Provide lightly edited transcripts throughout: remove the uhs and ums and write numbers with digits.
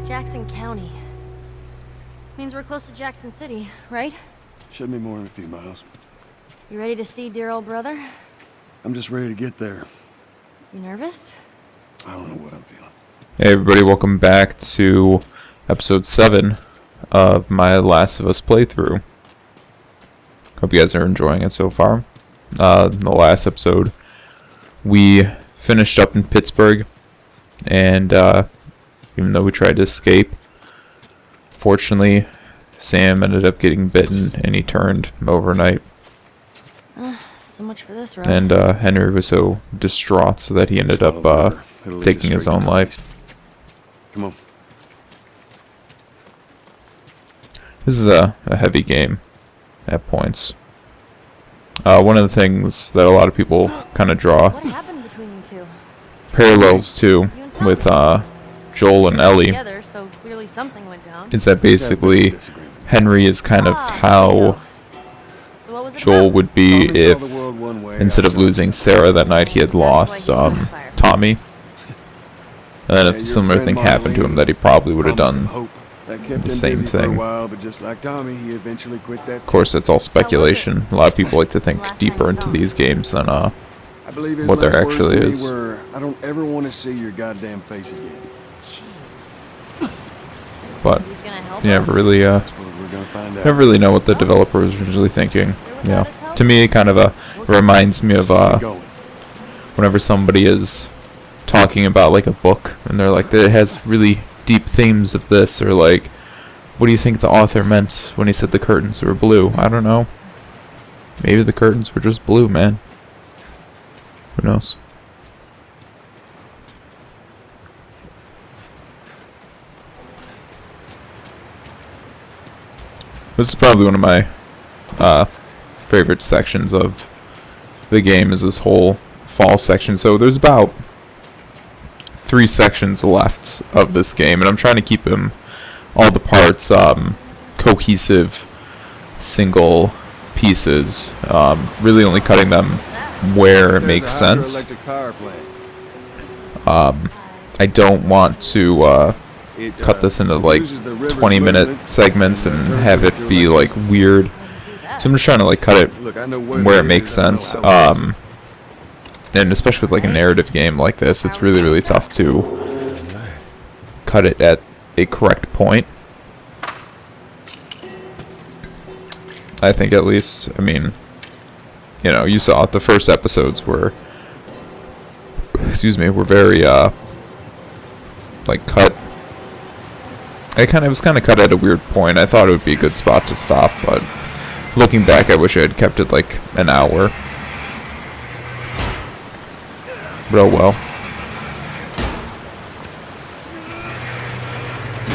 Jackson County. Means we're close to Jackson City, right? Should be more than a few miles. You ready to see dear old brother? I'm just ready to get there. You nervous? I don't know what I'm feeling. Hey everybody, welcome back to episode 7 of my Last of Us playthrough. Hope you guys are enjoying it so far. In the last episode, we finished up in Pittsburgh, and even though we tried to escape, fortunately, Sam ended up getting bitten, and he turned overnight. So much for this road. And Henry was so distraught so that he ended up taking his own life. Come on. This is a heavy game at points. One of the things that a lot of people kind of draw What happened between you two? parallels to with Joel and Ellie Together, so clearly something went down. is that basically Henry is kind of how So what was it Joel about? would be if instead of losing Sarah that night he had lost Tommy. And then if a similar thing happened to him, that he probably would have done the same thing. But just like Tommy, he eventually quit that. Of course, it's all speculation. A lot of people like to think deeper into these games than I believe his what there last words actually to me is. were, I don't ever want to see your goddamn face again. But He's gonna help you us? never really That's what we're gonna find out. never really know what the developer was originally thinking. You know, to me, it kind of reminds me of Keep going. whenever somebody is talking about like a book and they're like, it has really deep themes of this, or like, what do you think the author meant when he said the curtains were blue? I don't know. Maybe the curtains were just blue, man. Who knows? This is probably one of my favorite sections of the game, is this whole fall section. So there's about 3 sections left of this game, and I'm trying to keep them, all the parts, cohesive, single pieces, really only cutting them where it makes sense. I don't want to cut this into like 20-minute segments and have it be like weird. So I'm just trying to like cut it where it makes sense. And especially with like a narrative game like this, it's really, really tough to cut it at a correct point. I think, at least. I mean, you know, you saw it, the first episodes were, were very like cut. It was kind of cut at a weird point. I thought it would be a good spot to stop, but looking back, I wish I had kept it like an hour. But oh well.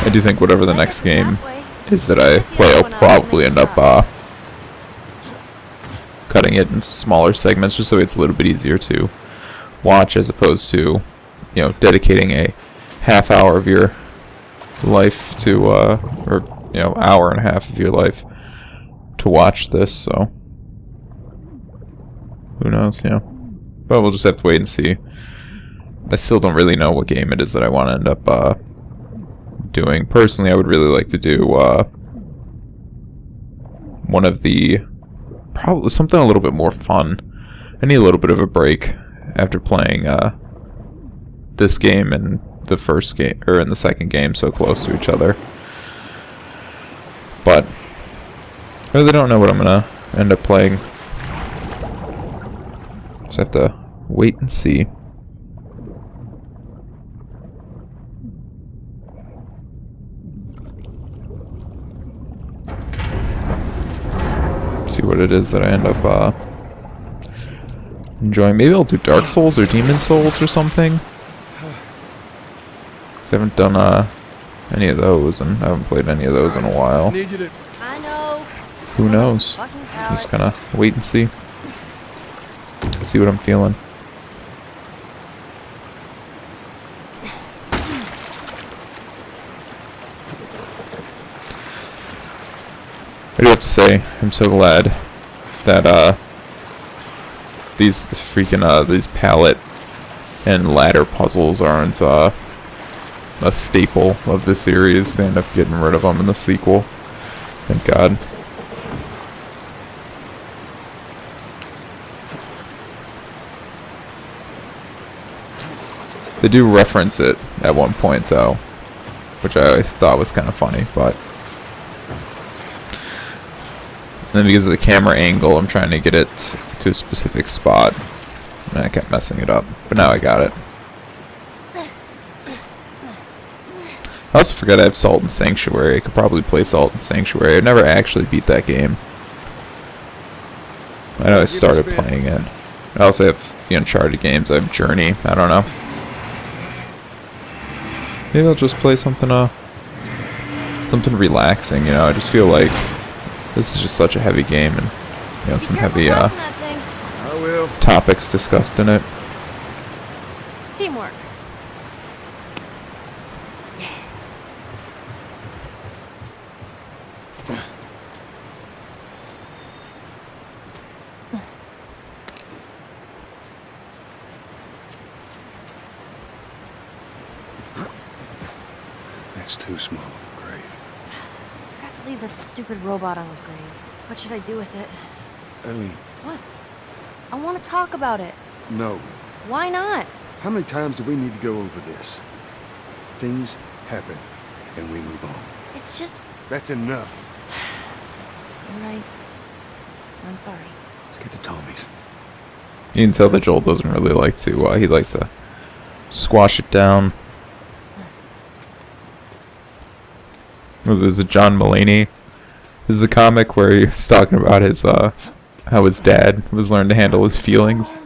I do think whatever the next game is that I play, I'll probably end up cutting it into smaller segments just so it's a little bit easier to watch, as opposed to, you know, dedicating a half hour of your life to, or, you know, hour and a half of your life to watch this, so who knows, you know. But we'll just have to wait and see. I still don't really know what game it is that I want to end up doing. Personally, I would really like to do one of the, probably something a little bit more fun. I need a little bit of a break after playing this game and the first game, or in the second game, so close to each other. But I really don't know what I'm gonna end up playing. Just have to wait and see. See what it is that I end up enjoying. Maybe I'll do Dark Souls or Demon Souls or something. I haven't done any of those, and I haven't played any of those in a while. I know. Who knows? Fucking Just coward. gonna wait and see. See what I'm feeling. I do have to say, I'm so glad that these freaking these palette and ladder puzzles aren't a staple of the series. They end up getting rid of them in the sequel. Thank God. They do reference it at one point, though, which I always thought was kind of funny, but... And then because of the camera angle, I'm trying to get it to a specific spot. And I kept messing it up, but now I got it. I also forgot I have Salt and Sanctuary. I could probably play Salt and Sanctuary. I've never actually beat that game. I know I started playing it. I also have the Uncharted games. I have Journey. I don't know. Maybe I'll just play something something relaxing, you know. I just feel like this is just such a heavy game, and you know, some heavy That thing. I will. topics discussed in it. Teamwork. That's too small. Great. Forgot to leave that stupid robot on his grave. What should I do with it? Ellie, What? I want to talk about it. no. Why not? How many times do we need to go over this? Things happen, and we move on. It's just... That's enough. You're right. I'm sorry. Let's get to Tommy's. You can tell that Joel doesn't really like to, he likes to squash it down. Was it John Mulaney? Is the comic where he's talking about his, how his dad was learning to handle his feelings?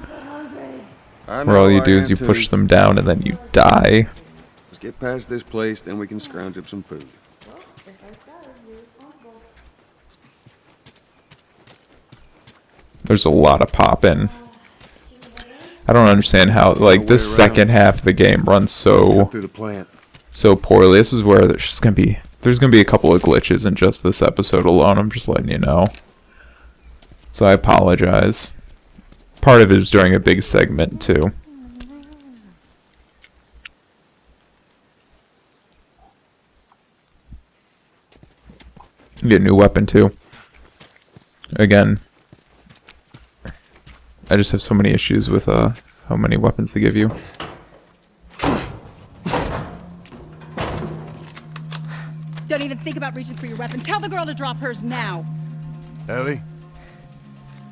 Where all you do is you push them down and then you die. Let's get past this place, then we can scrounge up some food. There's a lot of popping. I don't understand how, like, this second half of the game runs so Through the plant. poorly. This is where there's gonna be a couple of glitches in just this episode alone. I'm just letting you know. So I apologize. Part of it is during a big segment too. Get a new weapon too. Again, I just have so many issues with how many weapons they give you. Don't even think about reaching for your weapon. Tell the girl to drop hers now. Ellie,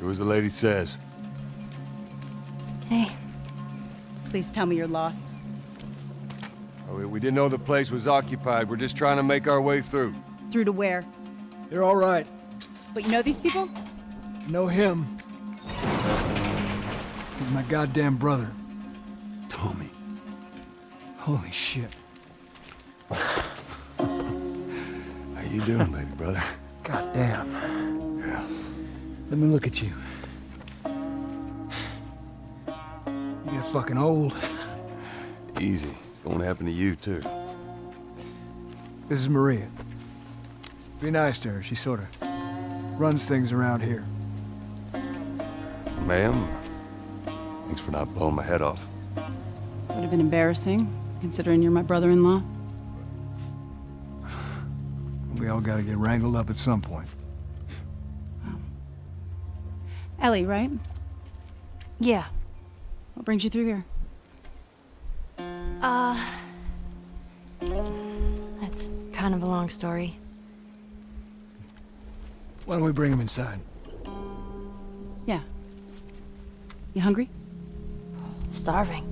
do as the lady says. Hey. Please tell me you're lost. Oh, we didn't know the place was occupied. We're just trying to make our way through. Through to where? They're all right. But you know these people? Know him. He's my goddamn brother. Tommy. Holy shit. How you doing, baby brother? Goddamn. Yeah. Let me look at you. You get fucking old. Easy. It's going to happen to you, too. This is Maria. Be nice to her. She sort of runs things around here. Ma'am, thanks for not blowing my head off. Would have been embarrassing, considering you're my brother-in-law. We all gotta get wrangled up at some point. Ellie, right? Yeah. What brings you through here? That's kind of a long story. Why don't we bring him inside? Yeah. You hungry? Starving.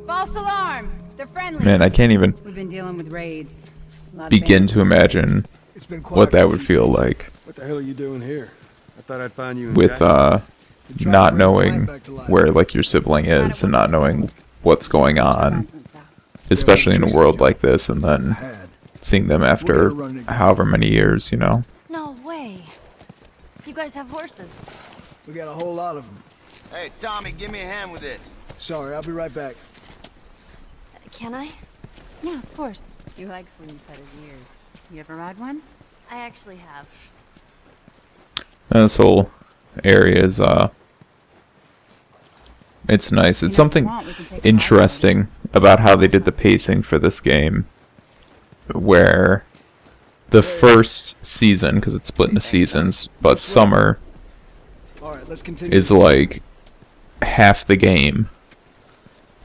False alarm! They're friendly. Man, I can't even We've been dealing with raids. A lot of begin bandits. to imagine It's been quiet. what that would feel like What the hell are you doing here? I thought I'd find you in with Jackson. Been trying not to bring the knowing line back to life. where like your sibling is and not knowing what's going on, especially in a world like this, and then Had. seeing them after however many years, you know. No way. You guys have horses. We got a whole lot of them. Hey, Tommy, give me a hand with this. Sorry, I'll be right back. Can I? Yeah, of course. He likes when you pet his ears. You ever ride one? I actually have. And this whole area is it's nice. It's something interesting about how they did the pacing for this game, where the first season, because it's split into seasons, but summer All right, let's continue. is like half the game.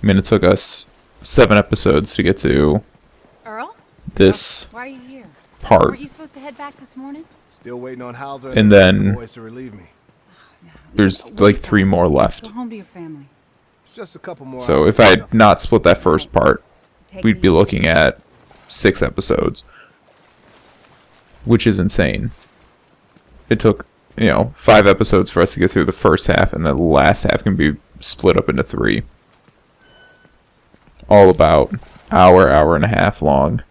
I mean, it took us 7 episodes to get to Earl? this Why are you here? part. Weren't you supposed to head back this morning? Still waiting on Hauser And the then- boys to relieve me. There's like 3 more left. Go home to your family. It's just a couple more. So hours if I left. had not split that first part, Take we'd it be easy. looking at 6 episodes, which is insane. It took, 5 episodes for us to get through the first half, and the last half can be split up into 3. All about hour and a half long.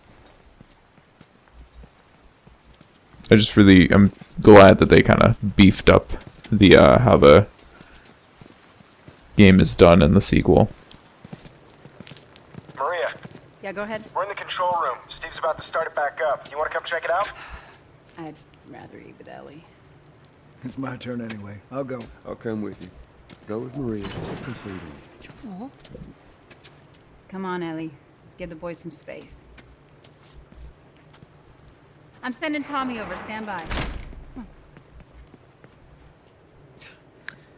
I'm glad that they kind of beefed up the how the game is done in the sequel. Maria, Yeah, go ahead. we're in the control room. Steve's about to start it back up. You want to come check it out? I'd rather eat with Ellie. It's my turn anyway. I'll go. I'll come with you. Go with Maria. Get some food in. Come on, Ellie. Let's give the boys some space. I'm sending Tommy over. Stand by.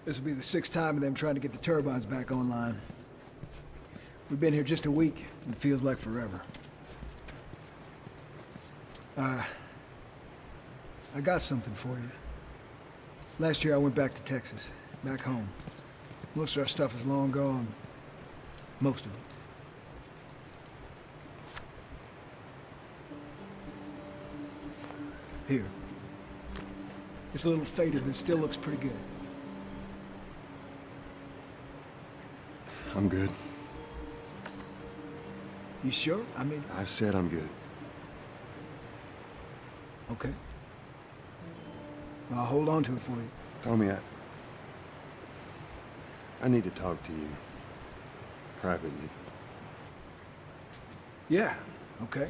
This will be the 6th time of them trying to get the turbines back online. We've been here just a week, and it feels like forever. I got something for you. Last year I went back to Texas, back home. Most of our stuff is long gone. Most of it. Here. It's a little faded, but it still looks pretty good. I'm good. You sure? I mean, I've said I'm good. okay. Well, I'll hold on to it for you. Tommy, I need to talk to you. Privately. Yeah, okay.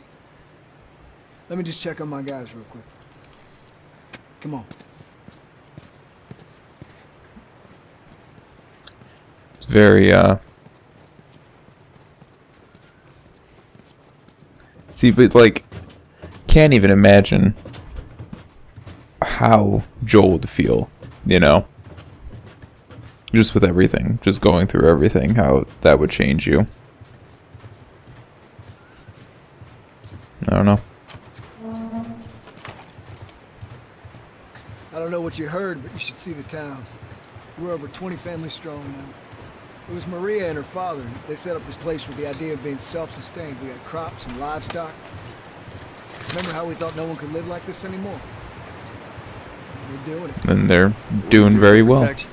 Let me just check on my guys real quick. Come on. It's very, See, but, like, can't even imagine how Joel would feel, Just with everything, just going through everything, how that would change you. I don't know. I don't know what you heard, but you should see the town. We're over 20 families strong now. It was Maria and her father. They set up this place with the idea of being self-sustained. We had crops and livestock. Remember how we thought no one could live like this anymore? They're doing it. And they're doing very well. Protection.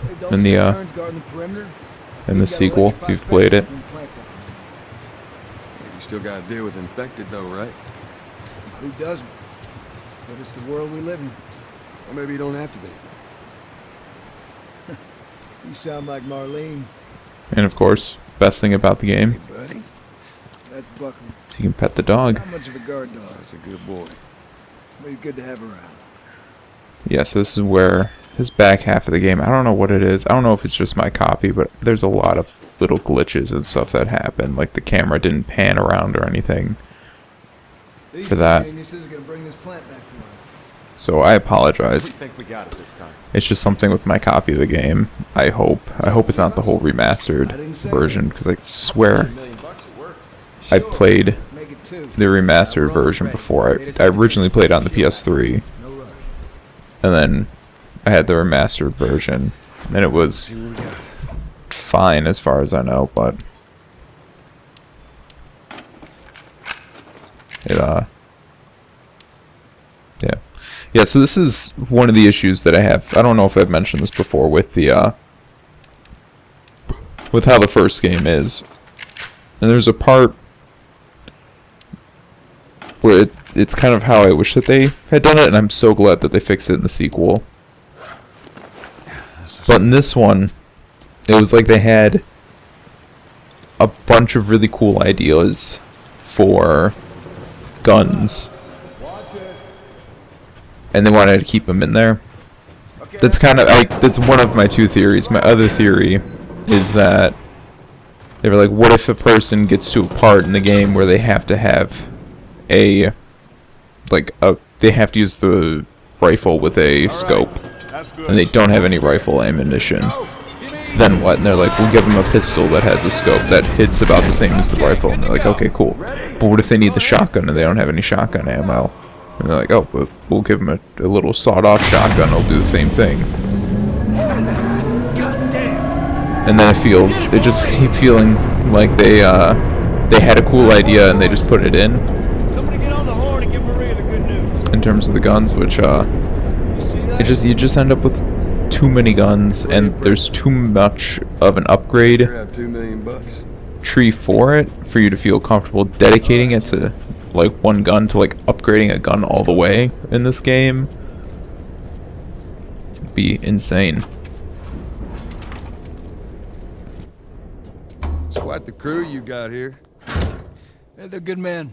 They've done In some the, turns guarding the perimeter. In the We've got sequel, if electrified you've played it. fences and plant them. You still gotta deal with infected though, right? Who doesn't? But it's the world we live in. Or maybe you don't have to be. You sound like Marlene. And of course, best thing about the game, Hey, buddy. That's Buckley. is you can pet the dog. Not much of a guard dog, That's a good boy. but he's good to have around. Yes, this is where this back half of the game, I don't know what it is. I don't know if it's just my copy, but there's a lot of little glitches and stuff that happen. Like the camera didn't pan around or anything. These For that. geniuses are gonna bring this plant back to life. So I apologize. think we got it this time. It's just something with my copy of the game. I hope it's not the whole remastered version, because I swear I played Make it two. the remastered version before. I originally played on the PS3, No rush. and then I had the remastered version, and it was See what we got. fine as far as I know, but it yeah, so this is one of the issues that I have. I don't know if I've mentioned this before with the with how the first game is. And there's a part where it's kind of how I wish that they had done it, and I'm so glad that they fixed it in the sequel. But in this one, it was like they had a bunch of really cool ideas for guns. and they wanted to keep him in there. That's kind of like, that's one of my two theories. My other theory is that they were like, what if a person gets to a part in the game where they have to have they have to use the rifle with a scope, and they don't have any rifle ammunition. Then what? And they're like, we'll give them a pistol that has a scope that hits about the same as the rifle. And they're like, okay, cool. But what if they need the shotgun and they don't have any shotgun ammo? And they're like, oh, but we'll give them a little sawed-off shotgun. It'll do the same thing. And then it just keep feeling like they had a cool idea and they just put it in. Somebody get on the horn and give Maria the good news. In terms of the guns, which you just end up with too many guns, and there's too much of an upgrade Have $2 million. tree for it for you to feel comfortable dedicating it to like one gun, to like upgrading a gun all the way in this game. It'd be insane. It's quite the crew you got here. Yeah, they're good men.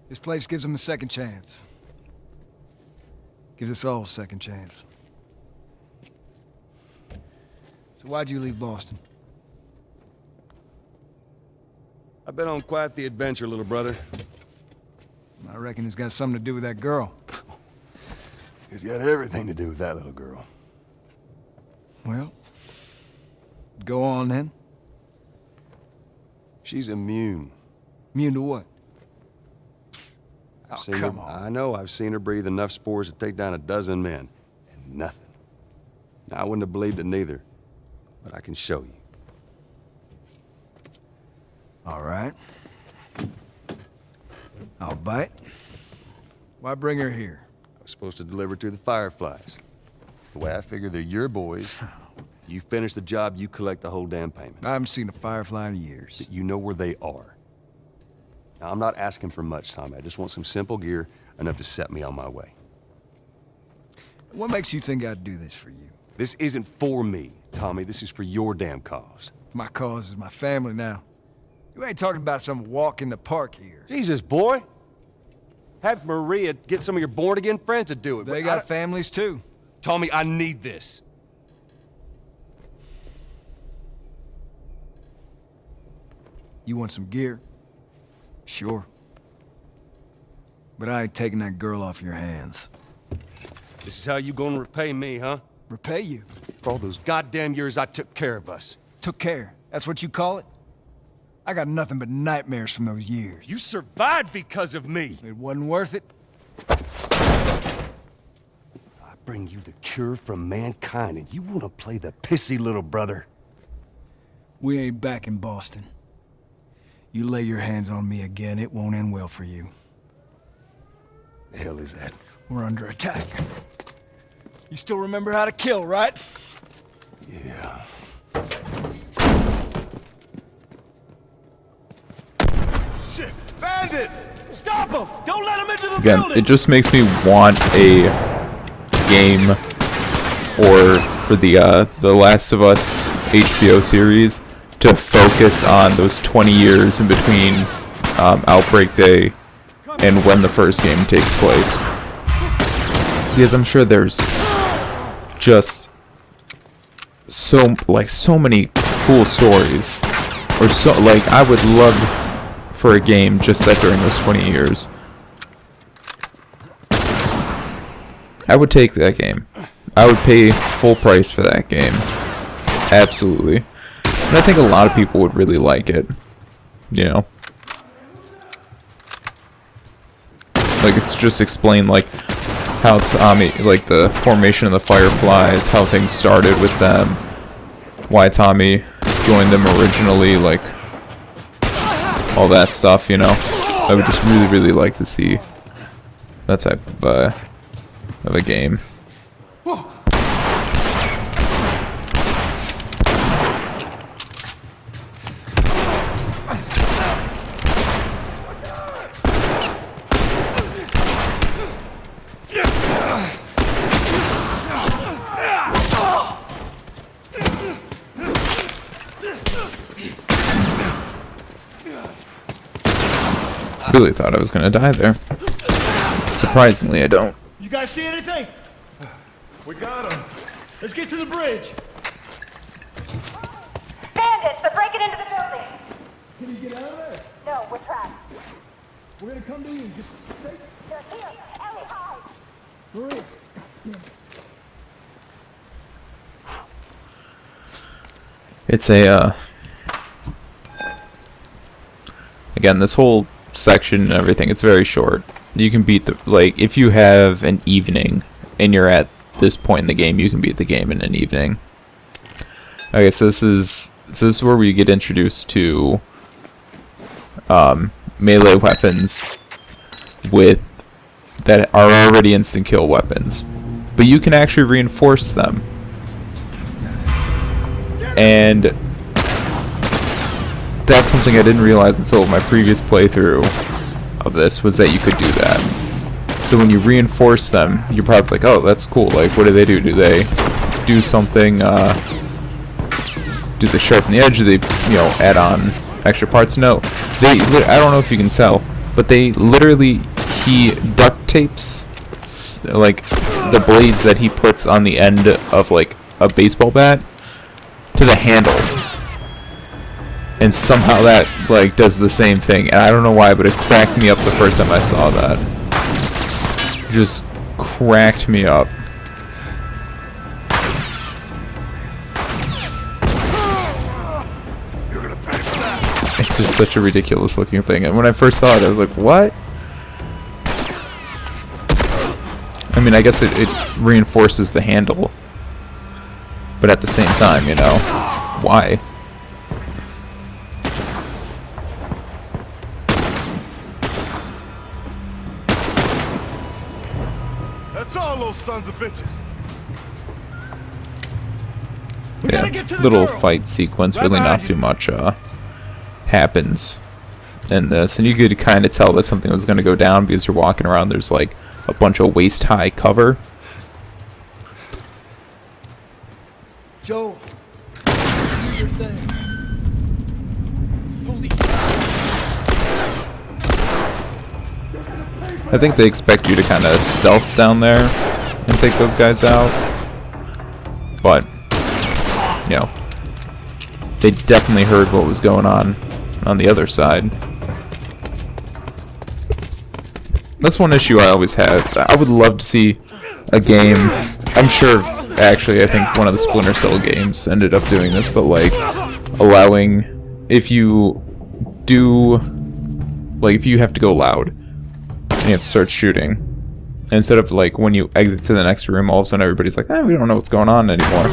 This place gives them a second chance. Gives us all a second chance. So why'd you leave Boston? I've been on quite the adventure, little brother. I reckon it's got something to do with that girl. It's got everything to do with that little girl. Well, go on then. She's immune. Immune to what? Oh, Seen come her, on. I know, I've seen her breathe enough spores to take down a dozen men. And nothing. Now, I wouldn't have believed it neither. But I can show you. All right. I'll bite. Why bring her here? I was supposed to deliver to the Fireflies. The way I figure they're your boys. You finish the job, you collect the whole damn payment. I haven't seen a Firefly in years. You know where they are. Now, I'm not asking for much, Tommy. I just want some simple gear, enough to set me on my way. What makes you think I'd do this for you? This isn't for me, Tommy. This is for your damn cause. My cause is my family now. You ain't talking about some walk in the park here. Jesus, boy. Have Maria get some of your born-again friends to do it. They but got families too. Tommy, I need this. You want some gear? Sure. But I ain't taking that girl off your hands. This is how you gonna repay me, huh? Repay you. For all those goddamn years I took care of us. Took care. That's what you call it? I got nothing but nightmares from those years. You survived because of me. It wasn't worth it. I bring you the cure from mankind, and you wanna play the pissy little brother. We ain't back in Boston. You lay your hands on me again, it won't end well for you. The hell is that? We're under attack. You still remember how to kill, right? Yeah. Shit! Bandits! Stop them! Don't let them into the Again, building! it just makes me want a game, or for the Last of Us HBO series, to focus on those 20 years in between Outbreak Day and when the first game takes place. Because I'm sure there's just so many cool stories, or I would love for a game just set during those 20 years. I would take that game. I would pay full price for that game. Absolutely. And I think a lot of people would really like it. You know? Like, it's just explain, like, how Tommy, like, the formation of the Fireflies, how things started with them, why Tommy joined them originally, like, all that stuff, you know? I would just really, really like to see that type of a game. Really thought I was gonna die there. Surprisingly, I don't. You guys see anything? We got him. Let's get to the bridge. Bandits! They're breaking into the building! Can you get out of there? No, we're trapped. We're gonna come to you. Just stay. They're here! Ellie, hide! Maria. It's a, again, this whole section and everything, it's very short. You can beat the, like, if you have an evening and you're at this point in the game, you can beat the game in an evening. Okay, so this is where we get introduced to melee weapons with that are already instant kill weapons, but you can actually reinforce them. And that's something I didn't realize until my previous playthrough of this, was that you could do that. So when you reinforce them, you're probably like, oh, that's cool. Like, what do? Do they do something, do they sharpen the edge? Do they, you know, add on extra parts? No. I don't know if you can tell, but he duct tapes, like, the blades that he puts on the end of, like, a baseball bat to the handle, and somehow that, like, does the same thing, and I don't know why, but it cracked me up the first time I saw that. It just cracked me up. It's just such a ridiculous looking thing, and when I first saw it I was like, what? I mean, I guess it reinforces the handle, but at the same time, you know, why? That's all those sons of bitches. Yeah, little fight sequence, really not too much happens in this, and you could kind of tell that something was going to go down because you're walking around, there's like a bunch of waist-high cover. Joel. Do your thing. Holy. I think they expect you to kind of stealth down there and take those guys out, but, you know, they definitely heard what was going on the other side. That's one issue I always had. I would love to see a game, I'm sure, actually, I think one of the Splinter Cell games ended up doing this, but, like, allowing, if you do, like, if you have to go loud, and you have to start shooting, instead of, like, when you exit to the next room, all of a sudden everybody's like, we don't know what's going on anymore.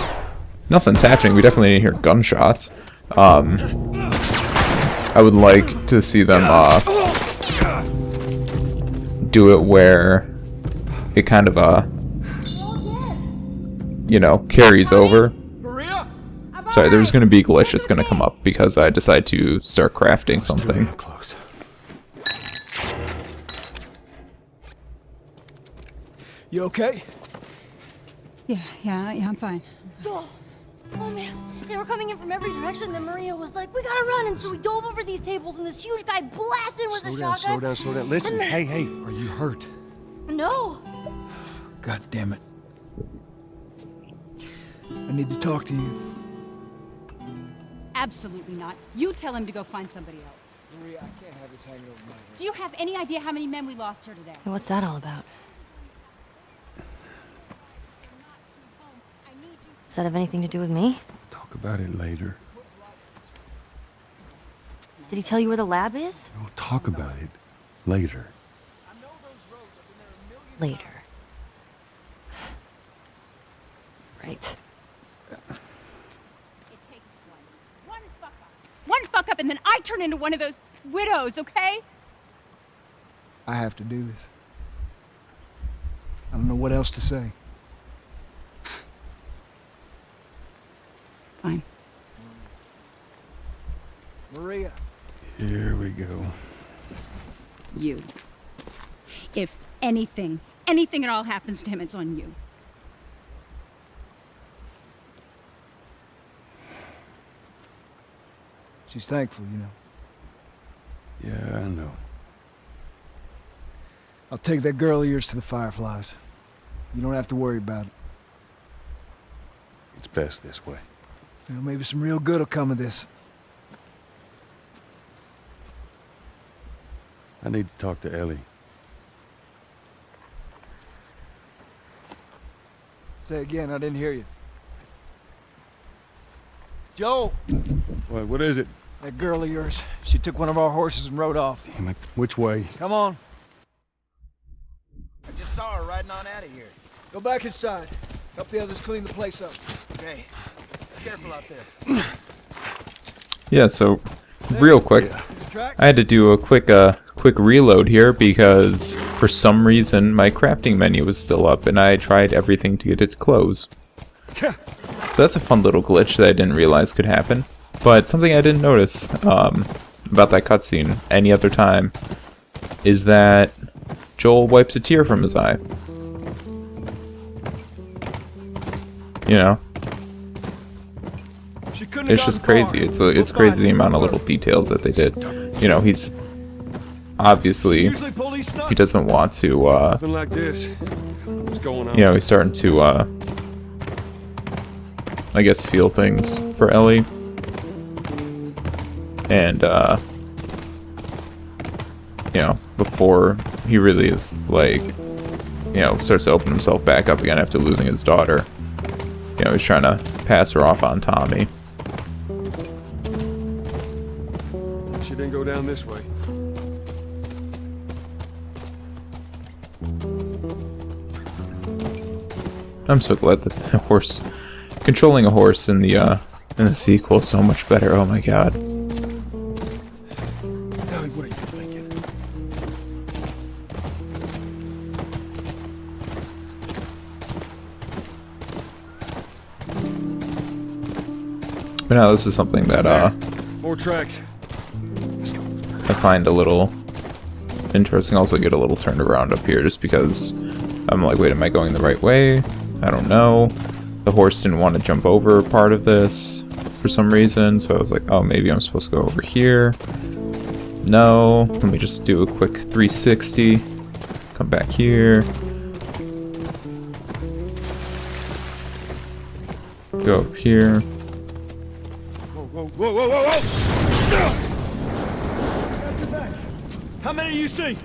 Nothing's happening, we definitely didn't hear gunshots. I would like to see them, do it where it kind of, you know, carries over. Maria? Sorry, there's going to be a glitch that's going to come up because I decide to start crafting something. Close. You okay? Yeah, I'm fine. Joel! Oh man, they were coming in from every direction, then Maria was like, we gotta run, and so we dove over these tables, and this huge guy blasted with a shotgun. Slow down. Listen, hey, are you hurt? No! God damn it. I need to talk to you. Absolutely not. You tell him to go find somebody else. Maria, I can't have this hanging over my head. Do you have any idea how many men we lost here today? What's that all about? Does that have anything to do with me? Talk about it later. Did he tell you where the lab is? We'll talk about it later. Later. Right. It takes one fuck up. One fuck up and then I turn into one of those widows, okay? I have to do this. I don't know what else to say. Fine. Maria. Here we go. You. If anything at all happens to him, it's on you. She's thankful, you know. Yeah, I know. I'll take that girl of yours to the Fireflies. You don't have to worry about it. It's best this way. Well, maybe some real good will come of this. I need to talk to Ellie. Say again, I didn't hear you. Joe! What is it? That girl of yours. She took one of our horses and rode off. Damn it. Which way? Come on. I just saw her riding on out of here. Go back inside. Help the others clean the place up. Okay. Careful out there. Yeah, so real quick, Track? I had to do a quick reload here because for some reason my crafting menu was still up and I tried everything to get it to close. So that's a fun little glitch that I didn't realize could happen. But something I didn't notice about that cutscene any other time is that Joel wipes a tear from his eye. You know, it's just crazy. It's crazy the amount of little details that they did. You know, he's obviously he doesn't want to. Nothing like this. What's going on? You know, he's starting to I guess feel things for Ellie. And you know, before he really is like, you know, starts to open himself back up again after losing his daughter. You know, he's trying to pass her off on Tommy. She didn't go down this way. I'm so glad that the horse, controlling a horse in the sequel is so much better. Oh my god. Ellie, what are you thinking? But now this is something that More tracks. I find a little interesting. Also get a little turned around up here just because I'm like, wait, am I going the right way? I don't know. The horse didn't want to jump over part of this for some reason, so I was like, oh, maybe I'm supposed to go over here. No, let me just do a quick 360. Come back here. Go up here. Whoa! How many you see?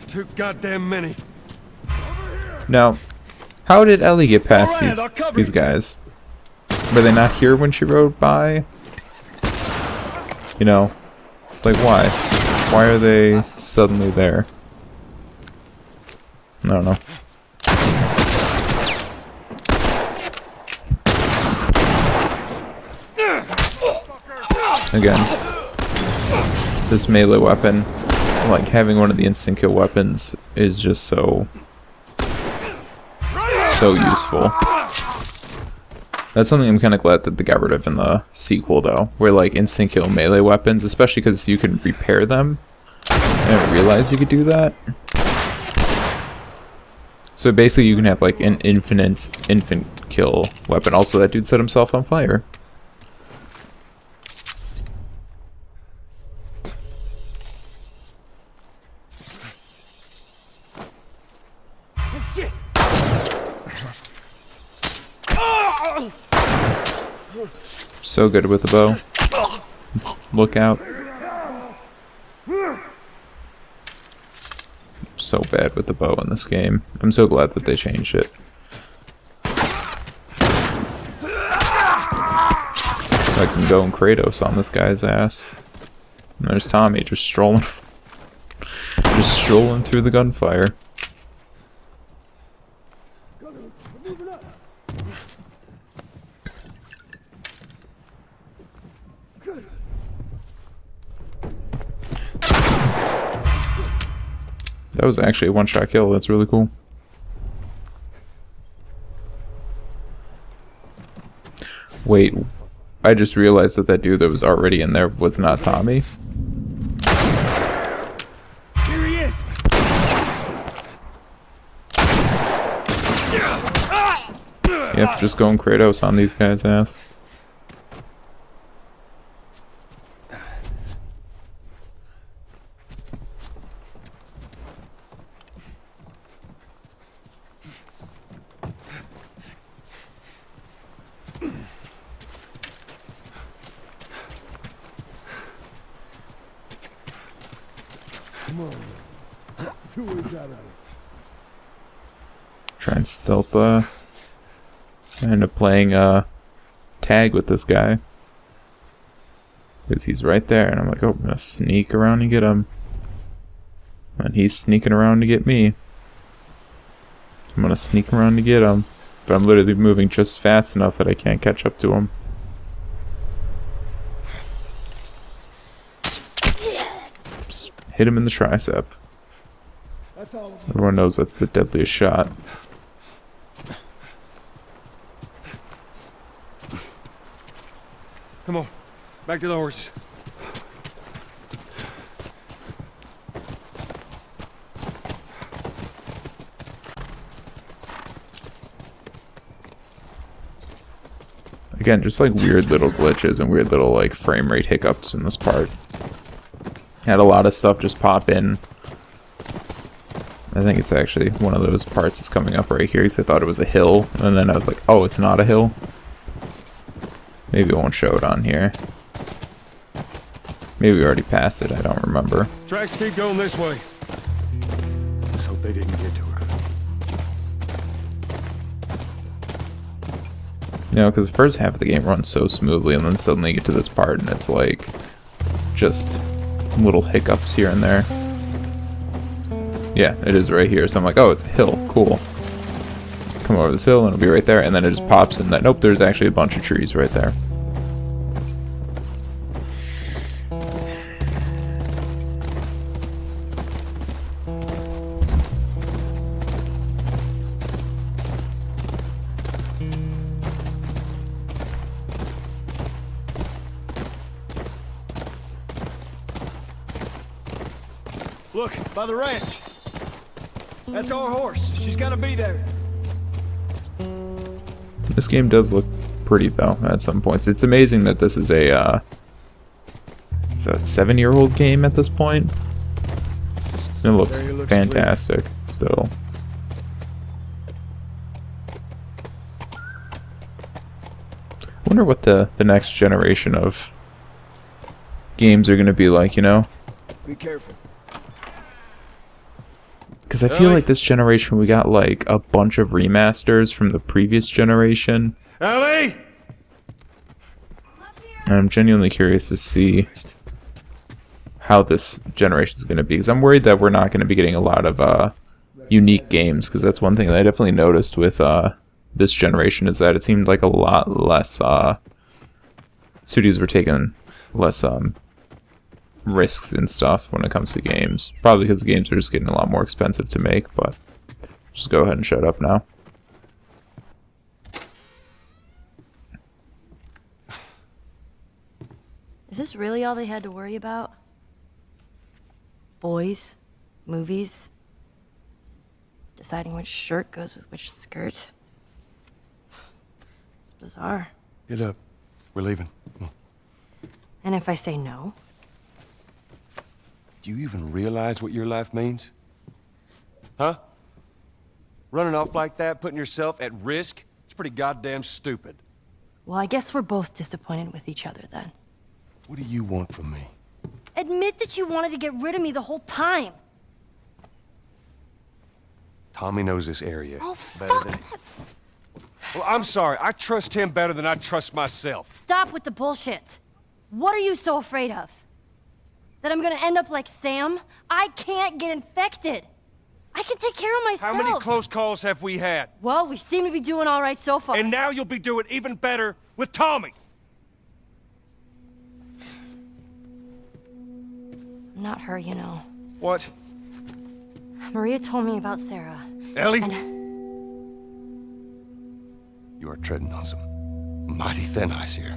Too goddamn many. Now, how did Ellie get past Alright, I'll cover these you. guys? Were they not here when she rode by? You know, like why? Why are they suddenly there? I don't know. Again, this melee weapon, like having one of the instant kill weapons, is just so useful. That's something I'm kind of glad that they got rid of in the sequel, though, where like instant kill melee weapons, especially because you can repair them. I didn't realize you could do that. So basically, you can have like an infinite kill weapon. Also, that dude set himself on fire. Shit! So good with the bow. Look out. So bad with the bow in this game. I'm so glad that they changed it. I can go and Kratos on this guy's ass. And there's Tommy just strolling through the gunfire. That was actually a one-shot kill. That's really cool. Wait, I just realized that dude that was already in there was not Tommy. Here he is! Yep, just going Kratos on these guys' ass. Come on. 2 ways out of it. Try and stealth, I end up playing, tag with this guy. Because he's right there, and I'm like, oh, I'm gonna sneak around and get him. And he's sneaking around to get me. I'm gonna sneak around to get him. But I'm literally moving just fast enough that I can't catch up to him. Just hit him in the tricep. That's all. Everyone knows that's the deadliest shot. Come on, back to the horses. Again, just like weird little glitches and weird little like frame rate hiccups in this part. Had a lot of stuff just pop in. I think it's actually one of those parts that's coming up right here because I thought it was a hill, and then I was like, oh, it's not a hill. Maybe it won't show it on here. Maybe we already passed it, I don't remember. Tracks keep going this way. Let's hope they didn't get to her. You know, because the first half of the game runs so smoothly, and then suddenly you get to this part and it's like just little hiccups here and there. Yeah, it is right here, so I'm like, oh, it's a hill, cool. Come over this hill and it'll be right there, and then it just pops in that, nope, there's actually a bunch of trees right there. Look, by the ranch. That's our horse. She's gotta be there. This game does look pretty, though, at some points. It's amazing that this is a 7-year-old game at this point. It looks fantastic, still. I wonder what the next generation of games are going to be like, you know? Be careful. Because I feel like this generation we got like a bunch of remasters from the previous generation. Ellie! And I'm genuinely curious to see how this generation is going to be. Because I'm worried that we're not going to be getting a lot of unique games. Because that's one thing that I definitely noticed with this generation is that it seemed like a lot less studios were taking less risks and stuff when it comes to games. Probably because the games are just getting a lot more expensive to make, but just go ahead and shut up now. Is this really all they had to worry about? Boys, movies, deciding which shirt goes with which skirt. It's bizarre. Get up. We're leaving. Come on. And if I say no? Do you even realize what your life means? Huh? Running off like that, putting yourself at risk? It's pretty goddamn stupid. Well, I guess we're both disappointed with each other then. What do you want from me? Admit that you wanted to get rid of me the whole time. Tommy knows this area Oh, better fuck than... that. Well, I'm sorry. I trust him better than I trust myself. Stop with the bullshit. What are you so afraid of? That I'm gonna end up like Sam? I can't get infected. I can take care of myself. How many close calls have we had? Well, we seem to be doing all right so far. And now you'll be doing even better with Tommy. I'm not her, you know. What? Maria told me about Sarah. Ellie? And You are treading on some mighty thin ice here.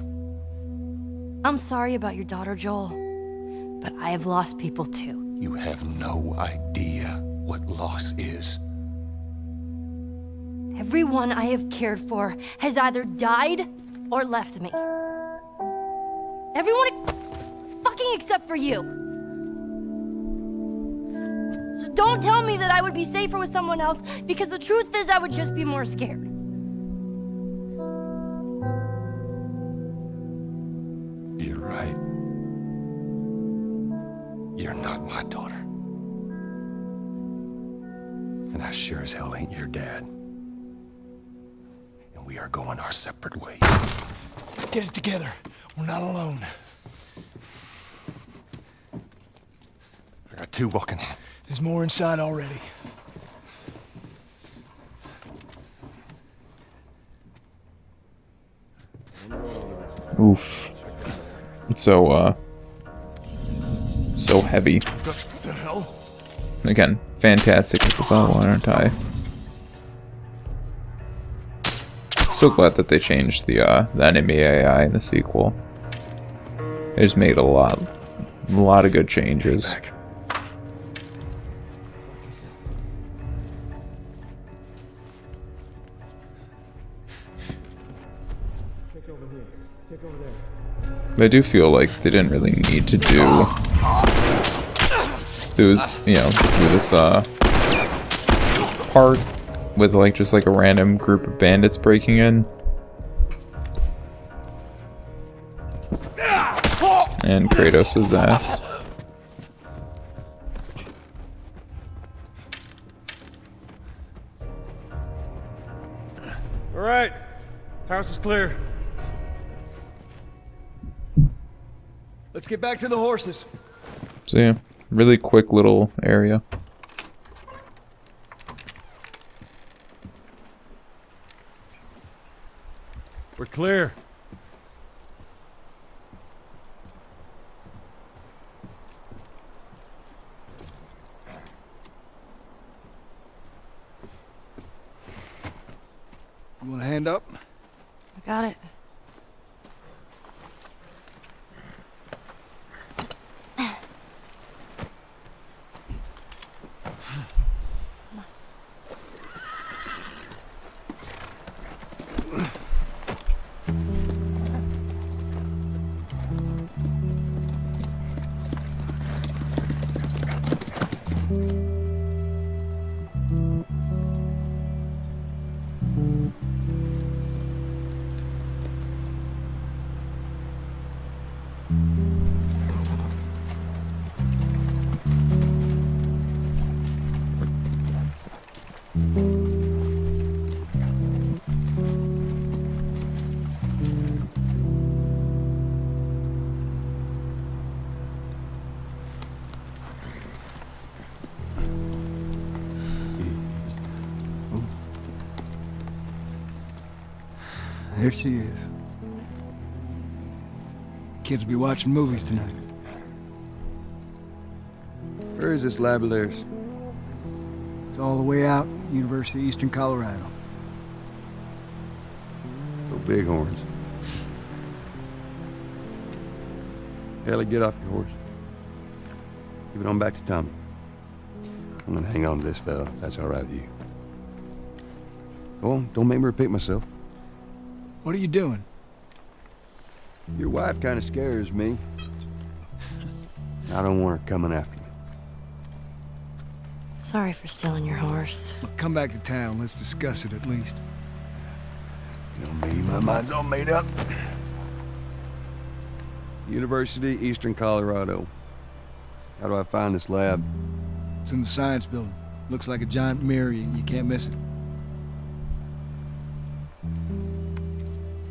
I'm sorry about your daughter, Joel. But I have lost people too. You have no idea what loss is. Everyone I have cared for has either died or left me. Everyone fucking except for you. So don't tell me that I would be safer with someone else, because the truth is I would just be more scared. You're right. You're not my daughter. And I sure as hell ain't your dad. And we are going our separate ways. Get it together. We're not alone. I got two walking in. There's more inside already. Oof. It's so heavy. What the hell? Again, fantastic with the bow, aren't I? So glad that they changed the enemy AI in the sequel. They just made a lot of good changes. Back. But I do feel like they didn't really need to do this part with like just like a random group of bandits breaking in. And Kratos' ass. All right. House is clear. Let's get back to the horses. So yeah, really quick little area. We're clear. You want a hand up? I got it. There she is. Kids will be watching movies tonight. Where is this lab of theirs? It's all the way out, University of Eastern Colorado. Go Bighorns. Ellie, get off your horse. Give it on back to Tommy. I'm gonna hang on to this fella, if that's all right with you. Go on, don't make me repeat myself. What are you doing? Your wife kind of scares me. I don't want her coming after me. Sorry for stealing your horse. Well, come back to town. Let's discuss it at least. You know me, my mind's all made up. University, Eastern Colorado. How do I find this lab? It's in the science building. Looks like a giant mirror. You can't miss it.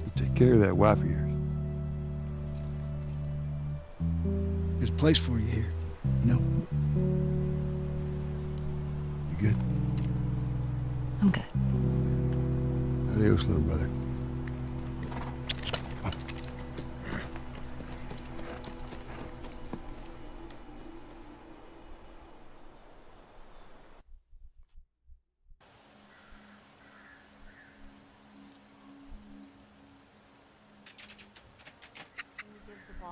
You take care of that wife of yours. There's a place for you here. You know? You good? I'm good. Adios, little brother.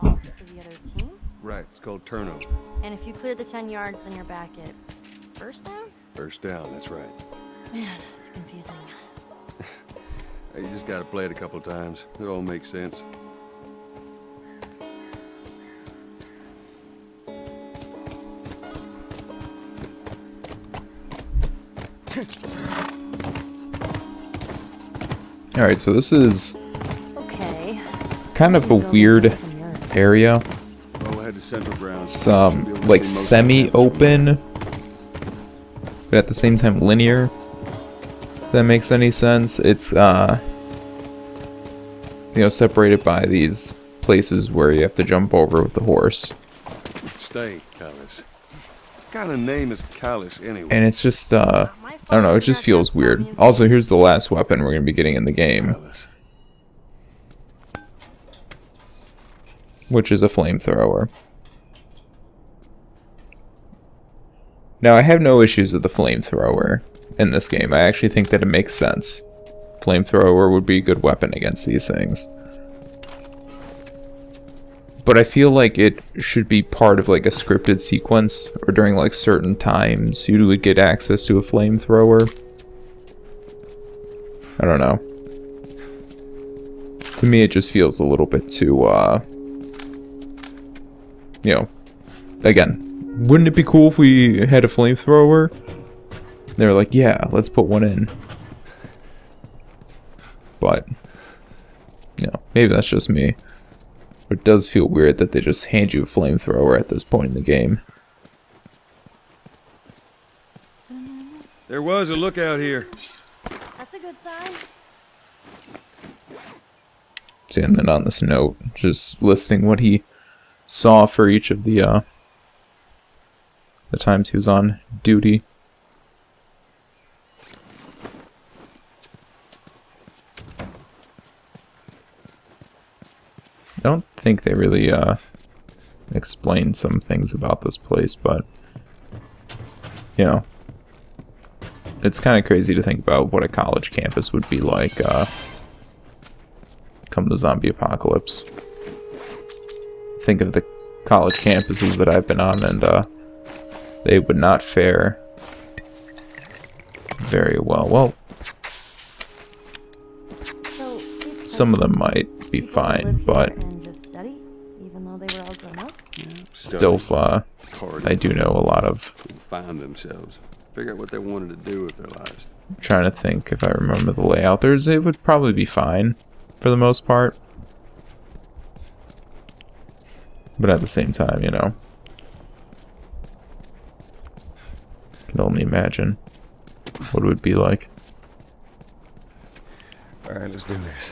Ball to the other team. Right, it's called turnover. And if you clear the 10 yards, then you're back at first down? First down, that's right. Man, it's confusing. Hey, you just gotta play it a couple times. It all makes sense. Alright, so this is Okay. kind of a weird area. Well, we'll head to Central Ground. Some like semi-open but at the same time linear. If that makes any sense. It's you know, separated by these places where you have to jump over with the horse. Stay, Callus. What kind of name is Callus anyway? And it's just I don't know, it just feels weird. Also, here's the last weapon we're gonna be getting in the game, Callus. which is a flamethrower. Now, I have no issues with the flamethrower in this game. I actually think that it makes sense. Flamethrower would be a good weapon against these things. But I feel like it should be part of like a scripted sequence, or during like certain times you would get access to a flamethrower. I don't know. To me, it just feels a little bit too, you know, again, wouldn't it be cool if we had a flamethrower? They were like, yeah, let's put one in. But, you know, maybe that's just me. But it does feel weird that they just hand you a flamethrower at this point in the game. There was a lookout here. That's a good sign. See, and then on this note, just listing what he saw for each of the times he was on duty. I don't think they really explained some things about this place, but you know, it's kind of crazy to think about what a college campus would be like come the zombie apocalypse. Think of the college campuses that I've been on, and they would not fare very well. Well, So, some of them might be fine, but and just study, even though they were all grown up. still, I do know a lot of. Find themselves. Figure out what they wanted to do with their lives. I'm trying to think if I remember the layout. It would probably be fine for the most part. But at the same time, you know, can only imagine what it would be like. Alright, let's do this.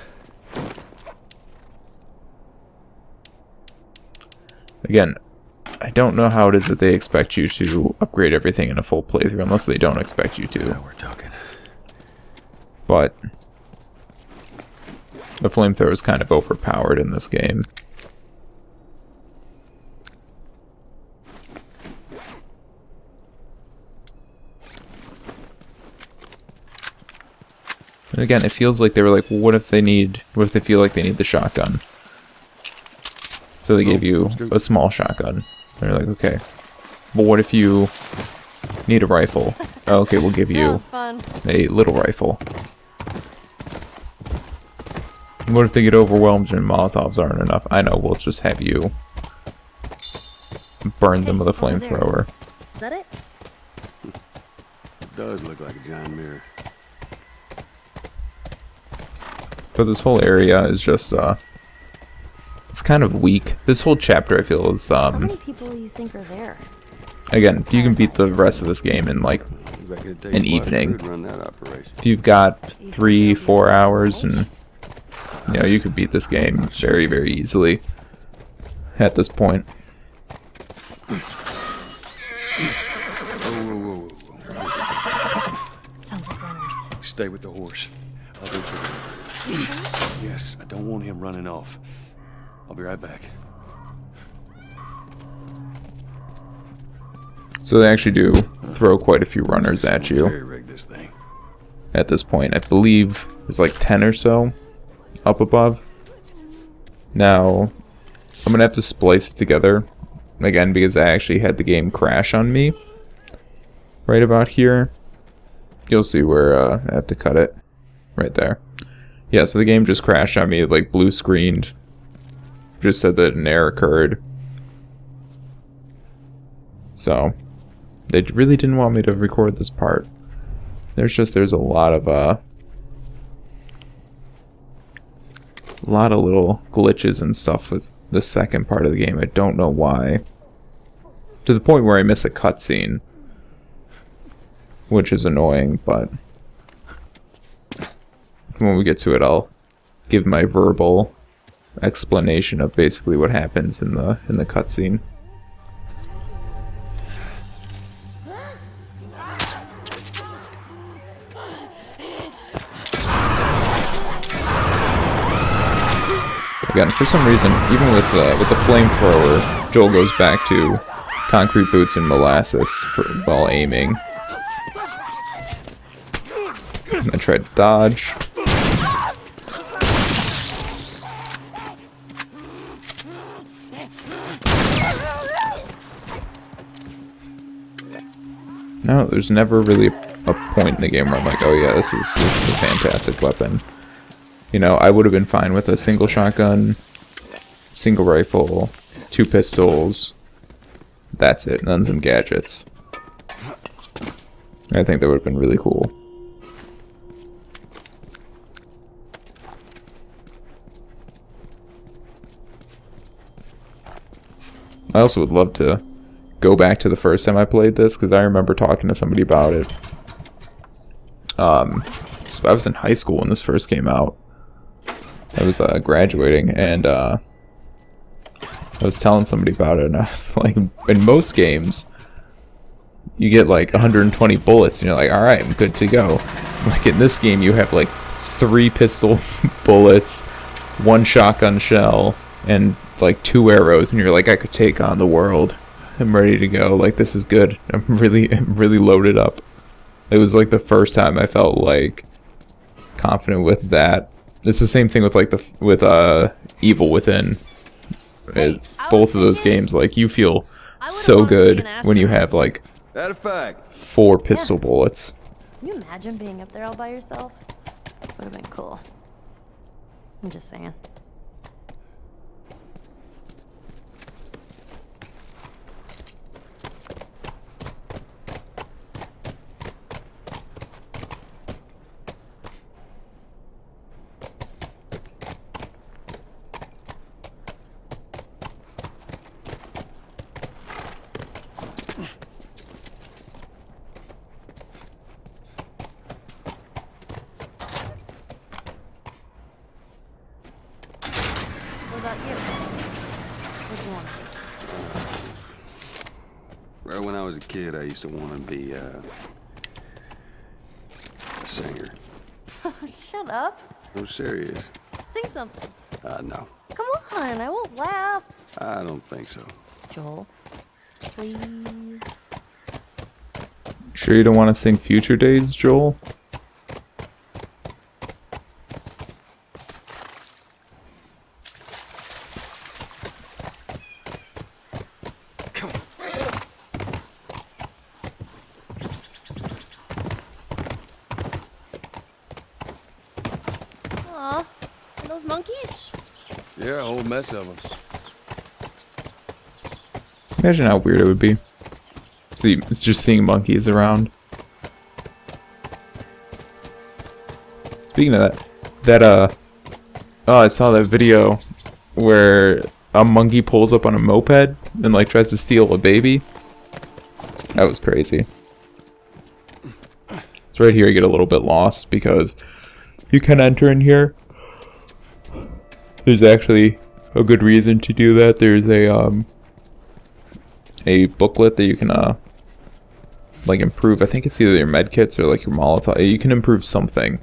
Again, I don't know how it is that they expect you to upgrade everything in a full playthrough, unless they don't expect you to. Now we're talking. But the flamethrower is kind of overpowered in this game. And again, it feels like they were like, well, what if they feel like they need the shotgun? So they gave you a small shotgun. They're like, okay, but what if you need a rifle? Oh, okay, we'll give That you was fun. a little rifle. What if they get overwhelmed and Molotovs aren't enough? I know, we'll just have you burn them with a Hey, over there. flamethrower. Is that it? It does look like a giant mirror. But this whole area is just, it's kind of weak. This whole chapter, I feel, is, How many people do you think are there? again, you can beat the rest of this game in, like, Reckon it takes an quite a evening. crew to run that operation. If you've got 3-4 hours, and, you know, you could beat this game very, very easily at this point. Whoa, whoa, whoa, whoa. Sounds like runners. Stay with the horse. I'll venture with him. Yes, I don't want him running off. I'll be right back. So they actually do throw quite a few runners at you. Rig this thing. At this point, I believe there's like 10 or so up above. Now, I'm gonna have to splice it together again because I actually had the game crash on me right about here. You'll see where I have to cut it right there. Yeah, so the game just crashed on me, like blue screened. Just said that an error occurred. So, they really didn't want me to record this part. There's a lot of little glitches and stuff with the second part of the game. I don't know why. To the point where I miss a cutscene. which is annoying, but when we get to it, I'll give my verbal explanation of basically what happens in the cutscene. Again, for some reason, even with the flamethrower, Joel goes back to concrete boots and molasses while aiming. And I tried to dodge. No, there's never really a point in the game where I'm like, oh yeah, this is a fantastic weapon. You know, I would have been fine with a single shotgun, single rifle, 2 pistols. That's it, and then some gadgets. I think that would have been really cool. I also would love to go back to the first time I played this, because I remember talking to somebody about it. So I was in high school when this first came out. I was graduating, and I was telling somebody about it, and I was like, in most games, you get like 120 bullets, and you're like, alright, I'm good to go. Like in this game, you have like 3 pistol bullets, 1 shotgun shell, and like 2 arrows, and you're like, I could take on the world. I'm ready to go. Like, this is good. I'm really loaded up. It was like the first time I felt like confident with that. It's the same thing with like Evil Within. Both of those games, like, you feel so good when you have like 4 pistol bullets. Can you imagine being up there all by yourself? Would have been cool. I'm just saying. Right when I was a kid, I used to want to be a singer. Shut up. I'm serious. Sing something. No. Come on, I won't laugh. I don't think so. Joel, please. Sure you don't want to sing Future Days, Joel? Aw, are those monkeys? Yeah, a whole mess of them. Imagine how weird it would be. See, it's just seeing monkeys around. Speaking of oh, I saw that video where a monkey pulls up on a moped and like tries to steal a baby. That was crazy. So right here you get a little bit lost because you can enter in here. There's actually a good reason to do that. There's a booklet that you can like improve. I think it's either your med kits or like your Molotov. You can improve something.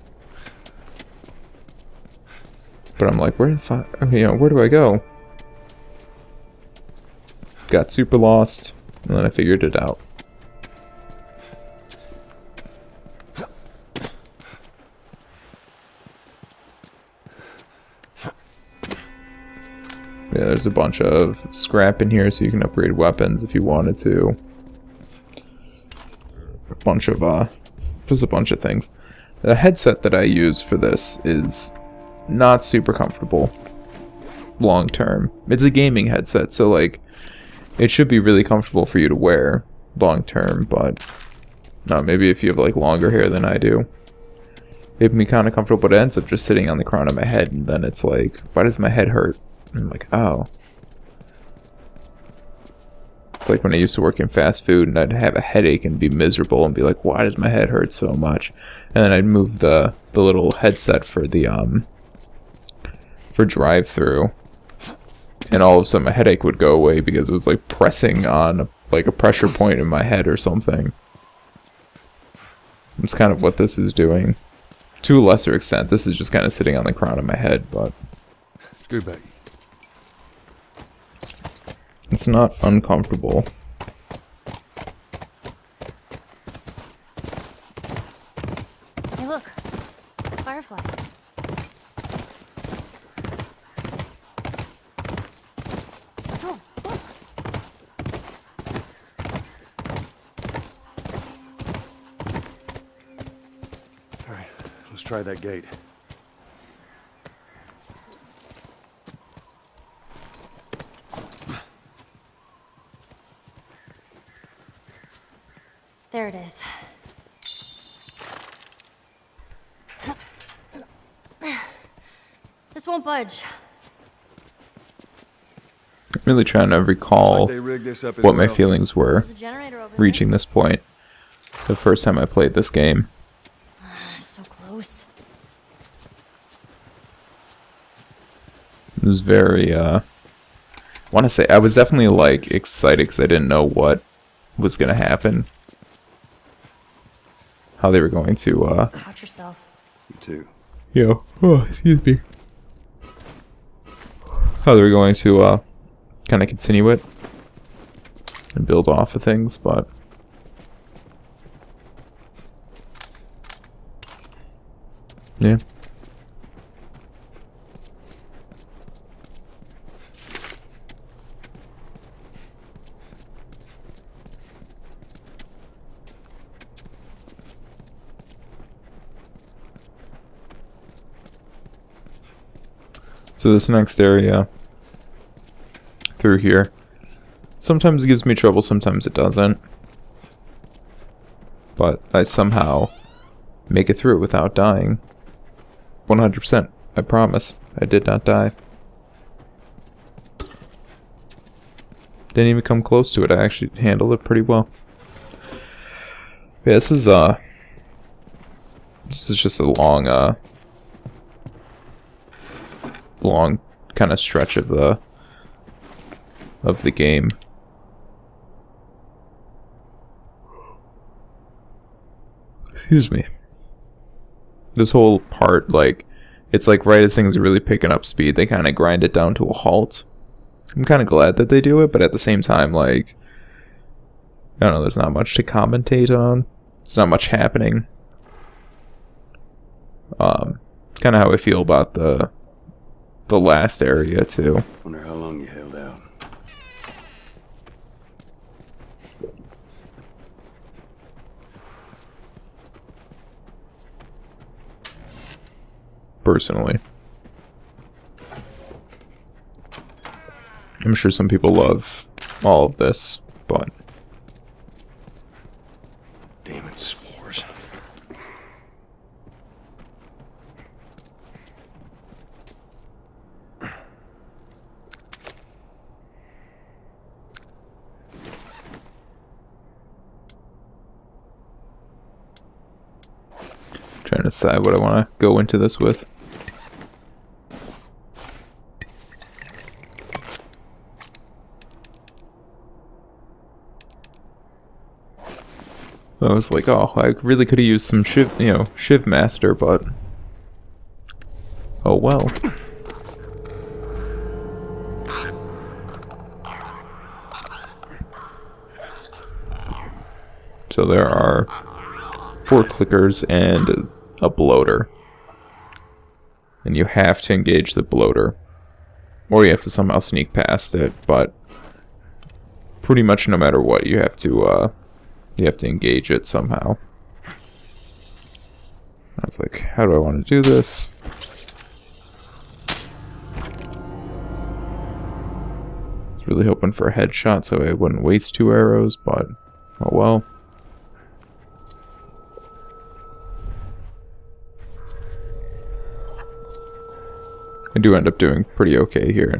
But I'm like, where the fuck? You know, where do I go? Got super lost, and then I figured it out. Yeah, there's a bunch of scrap in here, so you can upgrade weapons if you wanted to. A bunch of, just a bunch of things. The headset that I use for this is not super comfortable long term. It's a gaming headset, so like, it should be really comfortable for you to wear long term, but no, maybe if you have like longer hair than I do, it can be kind of comfortable, but it ends up just sitting on the crown of my head, and then it's like, why does my head hurt? And I'm like, oh. It's like when I used to work in fast food and I'd have a headache and be miserable and be like, why does my head hurt so much? And then I'd move the little headset for the for drive-through, and all of a sudden my headache would go away because it was like pressing on like a pressure point in my head or something. It's kind of what this is doing. To a lesser extent, this is just kind of sitting on the crown of my head, but Screw back. it's not uncomfortable. Hey, look. Fireflies. Oh, look. All right, let's try that gate. There it is. This won't budge. I'm really trying to recall Looks like they rigged this up as what my well. feelings were There's a generator over reaching this point. The first time I played this game. there. So close. It was very, I want to say, I was definitely, like, excited because I didn't know what was going to happen. How they were going to, Watch yourself. You too. yeah, oh, excuse me. How they were going to, kind of continue it. And build off of things, but... yeah. So this next area through here, sometimes it gives me trouble, sometimes it doesn't. But I somehow make it through without dying. 100%, I promise. I did not die. Didn't even come close to it. I actually handled it pretty well. Yeah, this is just a long long kind of stretch of the game. Excuse me. This whole part, like, it's like right as things are really picking up speed, they kind of grind it down to a halt. I'm kind of glad that they do it, but at the same time, like, I don't know, there's not much to commentate on. There's not much happening. Kind of how I feel about the last area too. Wonder how long you held out. Personally, I'm sure some people love all of this, but Damn it, spores. trying to decide what I want to go into this with. I was like, oh, I really could have used some Shiv Master, but oh well. So there are 4 clickers and a bloater. And you have to engage the bloater. Or you have to somehow sneak past it, but pretty much no matter what, you have to engage it somehow. I was like, how do I want to do this? I was really hoping for a headshot so I wouldn't waste 2 arrows, but oh well. I do end up doing pretty okay here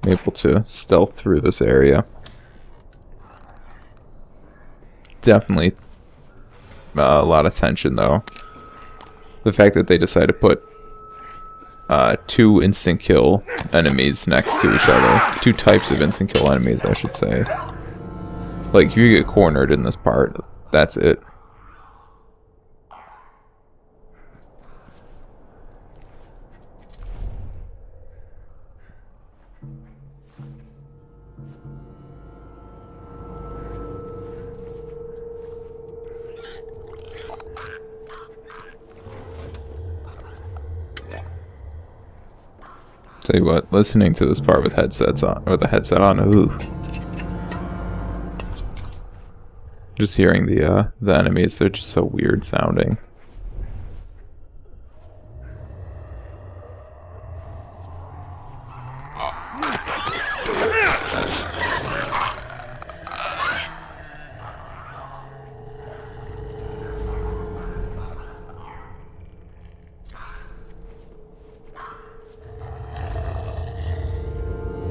I'm able to stealth through this area. Definitely a lot of tension, though. The fact that they decided to put 2 instant kill enemies next to each other. 2 types of instant kill enemies, I should say. Like, if you get cornered in this part, that's it. Tell you what, listening to this part with headsets on, or the headset on, ooh. Just hearing the enemies, they're just so weird sounding.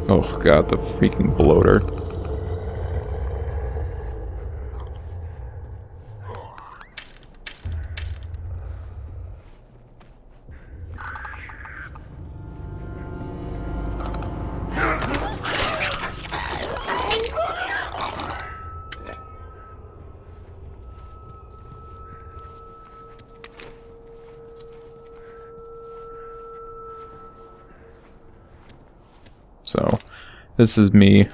Oh god, the freaking bloater. So, this is me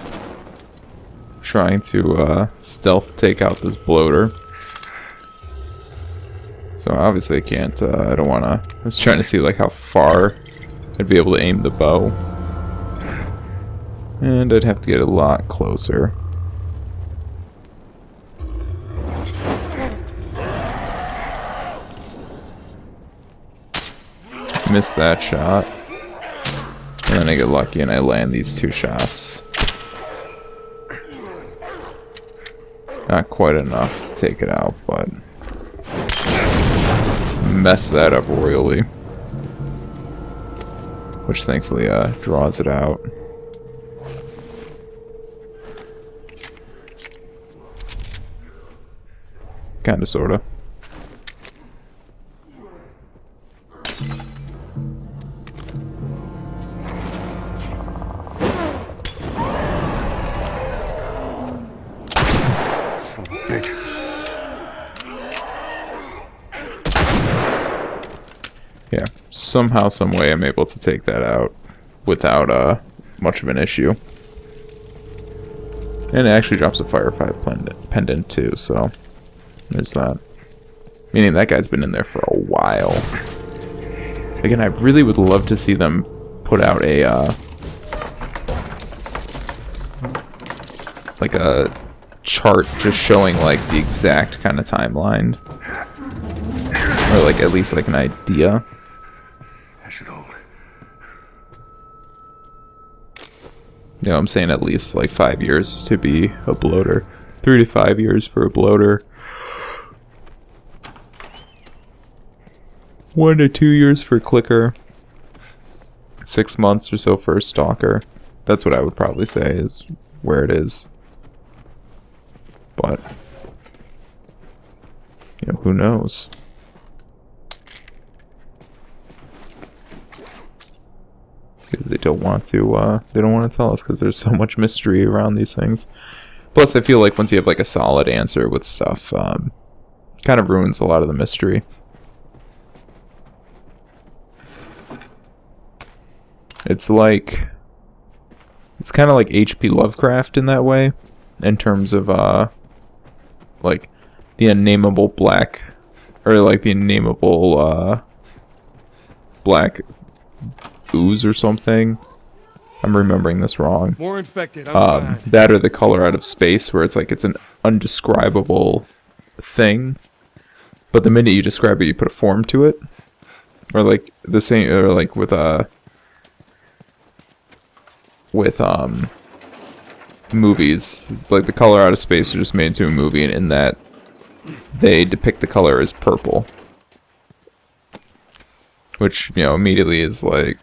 trying to stealth take out this bloater. So obviously I can't, I don't want to, I was trying to see like how far I'd be able to aim the bow. And I'd have to get a lot closer. Missed that shot. And then I get lucky and I land these 2 shots. Not quite enough to take it out, but mess that up royally. Which thankfully draws it out. Kinda, sorta. Yeah, somehow, some way I'm able to take that out without much of an issue. And it actually drops a Firefly pendant too, so there's that. Meaning that guy's been in there for a while. Again, I really would love to see them put out a like a chart just showing like the exact kind of timeline, or like at least like an idea. You know, I'm saying at least like 5 years to be a bloater. 3 to 5 years for a bloater. 1 to 2 years for clicker. 6 months or so for a stalker. That's what I would probably say is where it is. But, you know, who knows? Because they don't want to tell us because there's so much mystery around these things. Plus, I feel like once you have like a solid answer with stuff, kind of ruins a lot of the mystery. It's like, it's kind of like H.P. Lovecraft in that way, in terms of like the unnameable black, or like the unnameable black ooze or something. I'm remembering this wrong. More infected. That or the color out of space, where it's like it's an undescribable thing, but the minute you describe it, you put a form to it. Or like the same, or like with movies, it's like the color out of space are just made into a movie, and in that they depict the color as purple, which, you know, immediately is like,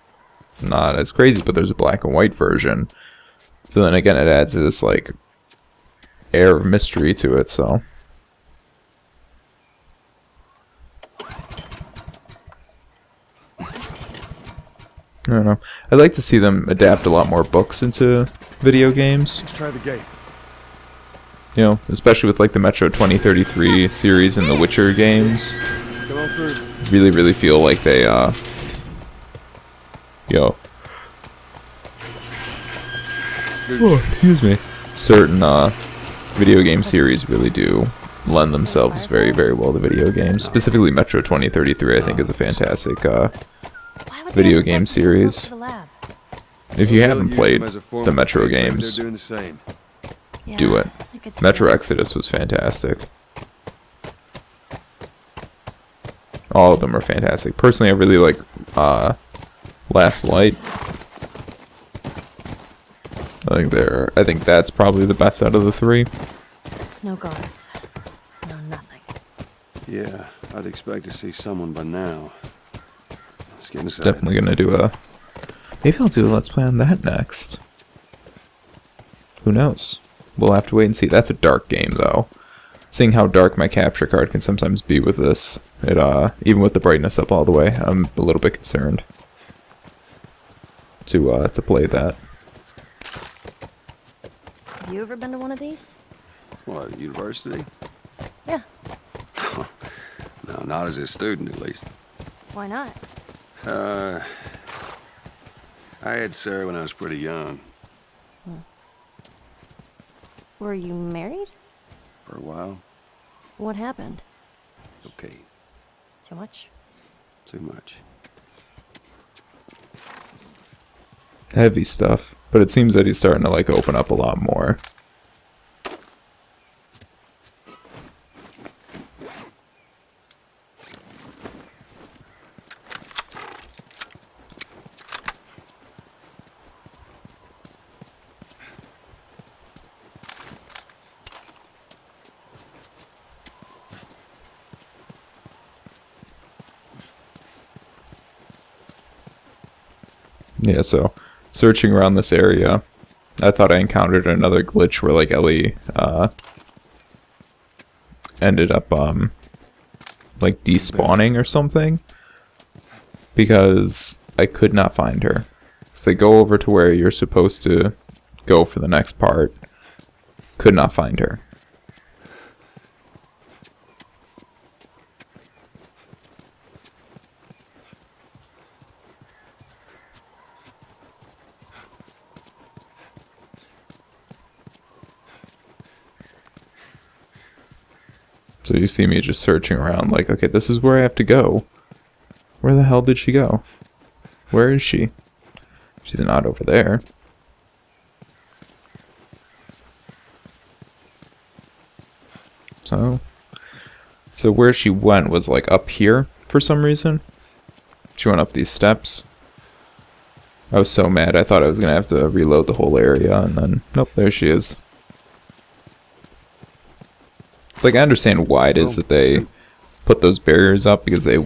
not as crazy, but there's a black and white version. So then again, it adds this like air of mystery to it. So I don't know. I'd like to see them adapt a lot more books into video games. Let's try the gate. You know, especially with like the Metro 2033 series and the Witcher games. Come on through. Really, really feel like they, excuse me. Certain, video game series really do lend themselves very, very well to video games. Specifically Metro 2033, I think, is a fantastic, Why would they video have game infected someone series. to the lab? If you haven't Use played them as a form the of Metro case, maybe games, They're doing the same. Yeah, do it. I could see Metro that. Exodus was fantastic. All of them are fantastic. Personally, I really like Last Light. I think that's probably the best out of the three. No guards. No nothing. Yeah, I'd expect to see someone by now. Let's get inside. Definitely gonna do a. Maybe I'll do a Let's Play on that next. Who knows? We'll have to wait and see. That's a dark game, though. Seeing how dark my capture card can sometimes be with this, it even with the brightness up all the way, I'm a little bit concerned to play that. Have you ever been to one of these? What, university? Yeah. No, not as a student, at least. Why not? I had Sarah when I was pretty young. Were you married? For a while. What happened? Okay, Too much? too much. Heavy stuff, but it seems that he's starting to like open up a lot more. Yeah, so searching around this area, I thought I encountered another glitch where like Ellie ended up like despawning or something, because I could not find her. So I go over to where you're supposed to go for the next part, could not find her. So you see me just searching around like, okay, this is where I have to go. Where the hell did she go? Where is she? She's not over there. So where she went was like up here for some reason. She went up these steps. I was so mad, I thought I was gonna have to reload the whole area, and then, nope, there she is. Like, I understand why it is that they put those barriers up, because they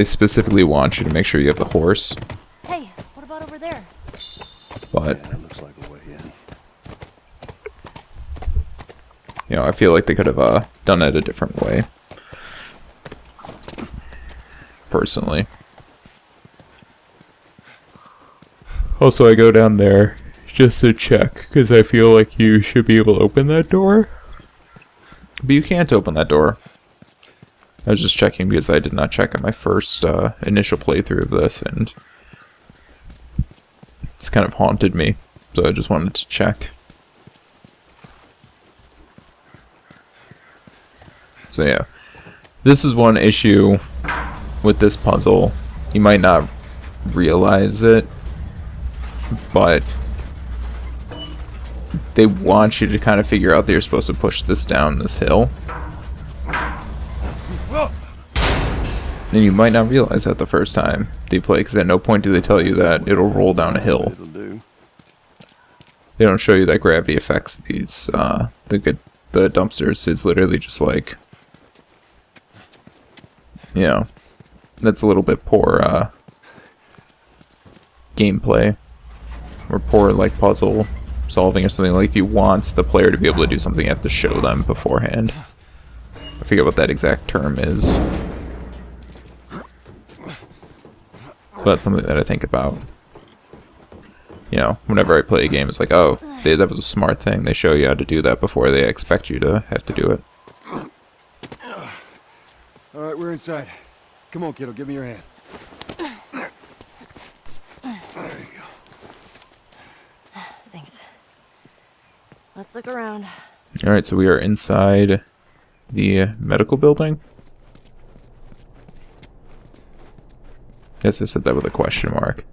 specifically want you to make sure you have the horse. Hey, what about over there? But, That looks like a way in. you know, I feel like they could have done it a different way. Personally. Also, I go down there just to check, because I feel like you should be able to open that door. But you can't open that door. I was just checking because I did not check on my first initial playthrough of this, and it's kind of haunted me, so I just wanted to check. So yeah, this is one issue with this puzzle. You might not realize it, but they want you to kind of figure out that you're supposed to push this down this hill. And you might not realize that the first time they play, because at no point do they tell you that it'll roll down a hill. It'll do. They don't show you that gravity affects these, the dumpsters. It's literally just like, you know, that's a little bit poor gameplay or poor like puzzle solving or something. Like if you want the player to be able to do something, you have to show them beforehand. I forget what that exact term is, but that's something that I think about. You know, whenever I play a game, it's like, oh, that was a smart thing. They show you how to do that before they expect you to have to do it. All right, we're inside. Come on, kiddo, give me your hand. There you go. Thanks. Let's look around. Alright, so we are inside the medical building. Guess I said that with a question mark.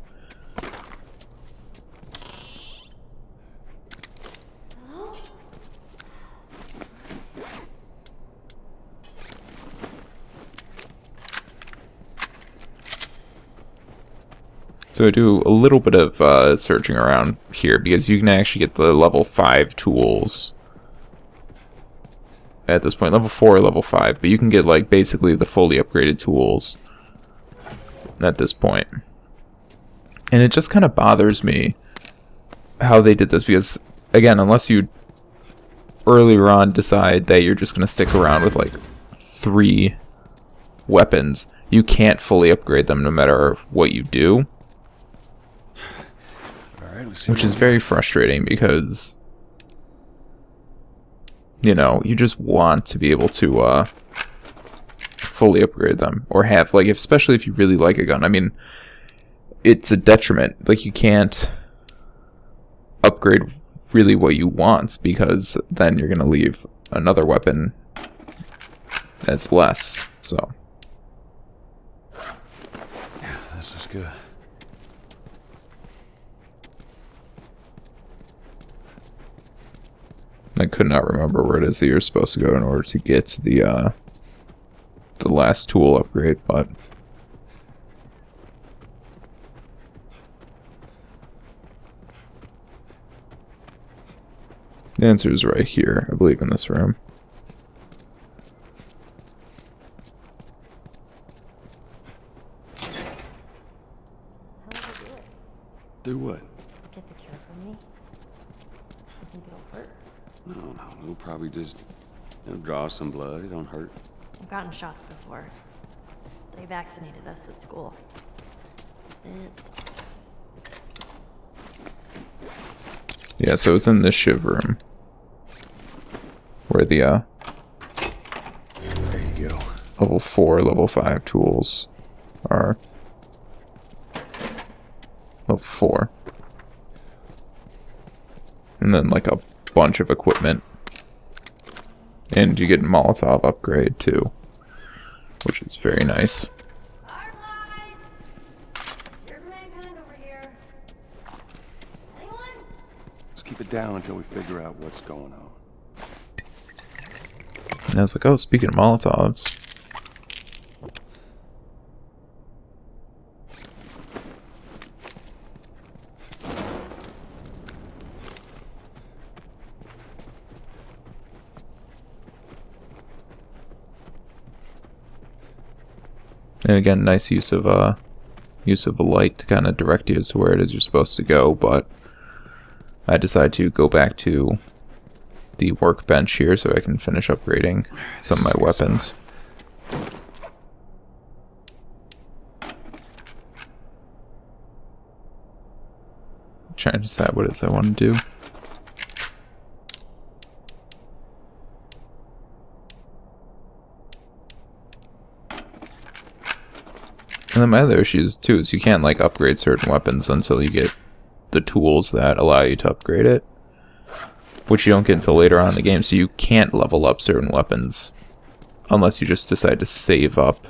So I do a little bit of searching around here because you can actually get the level 5 tools at this point. Level 4 or level 5, but you can get like basically the fully upgraded tools at this point. And it just kind of bothers me how they did this because, again, unless you earlier on decide that you're just going to stick around with like 3 weapons, you can't fully upgrade them no matter what you do. Which is very frustrating because, you know, you just want to be able to fully upgrade them or have, like, especially if you really like a gun. I mean, it's a detriment. Like, you can't upgrade really what you want because then you're going to leave another weapon that's less, so. Yeah, this is good. I could not remember where it is that you're supposed to go in order to get the last tool upgrade, but the answer is right here, I believe, in this room. Do what? Get the cure for me. You think it'll hurt? No, we'll probably just draw some blood. It don't hurt. I've gotten shots before. They vaccinated us at school. It's... Yeah, so it's in this shiv room where the There you go. level 4, level 5 tools are. Level 4. And then like a bunch of equipment. And you get Molotov upgrade too, which is very nice. Let's keep it down until we figure out what's going on. And I was like, oh, speaking of Molotovs. And again, nice use of a light to kind of direct you as to where it is you're supposed to go, but I decided to go back to the workbench here so I can finish upgrading some of my weapons. Trying to decide what it is I want to do. And then my other issues too is you can't like upgrade certain weapons until you get the tools that allow you to upgrade it, which you don't get until later on in the game. So you can't level up certain weapons unless you just decide to save up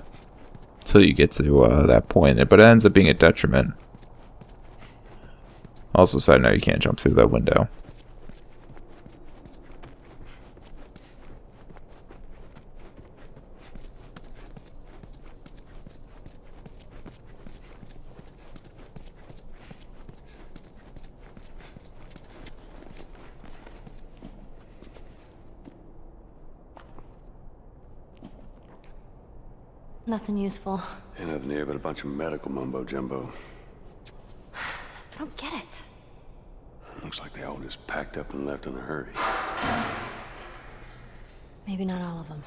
till you get to that point. But it ends up being a detriment. Also, side note, you can't jump through that window. Nothing useful. Ain't nothing here but a bunch of medical mumbo-jumbo. I don't get it. Looks like they all just packed up and left in a hurry. Maybe not all of them.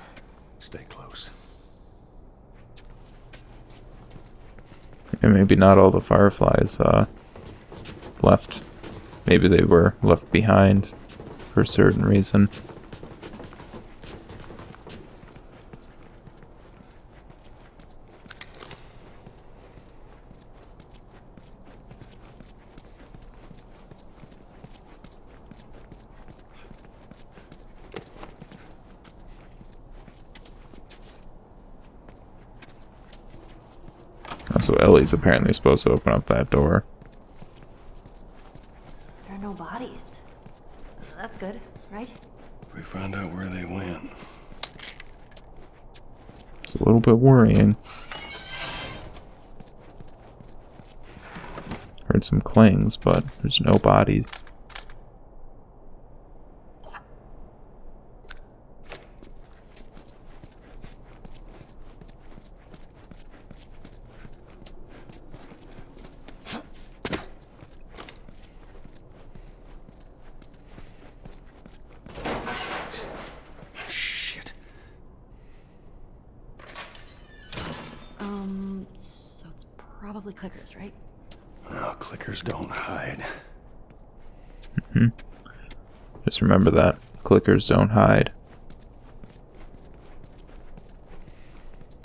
Stay close. And maybe not all the Fireflies left. Maybe they were left behind for a certain reason. So Ellie's apparently supposed to open up that door. There are no bodies. That's good, right? We found out where they went. It's a little bit worrying. Heard some clings, but there's no bodies. So it's probably clickers, right? No, clickers don't hide. Just remember that. Clickers don't hide.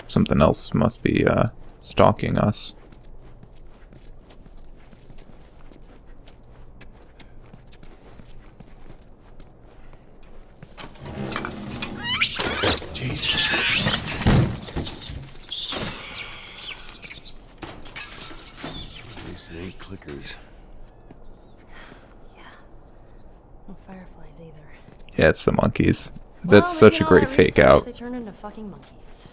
Something else must be stalking us. Jesus. At least it ain't clickers. Yeah. No fireflies either. Yeah, it's the monkeys. That's such a Well, maybe great all that fake research, out. They turned into fucking monkeys.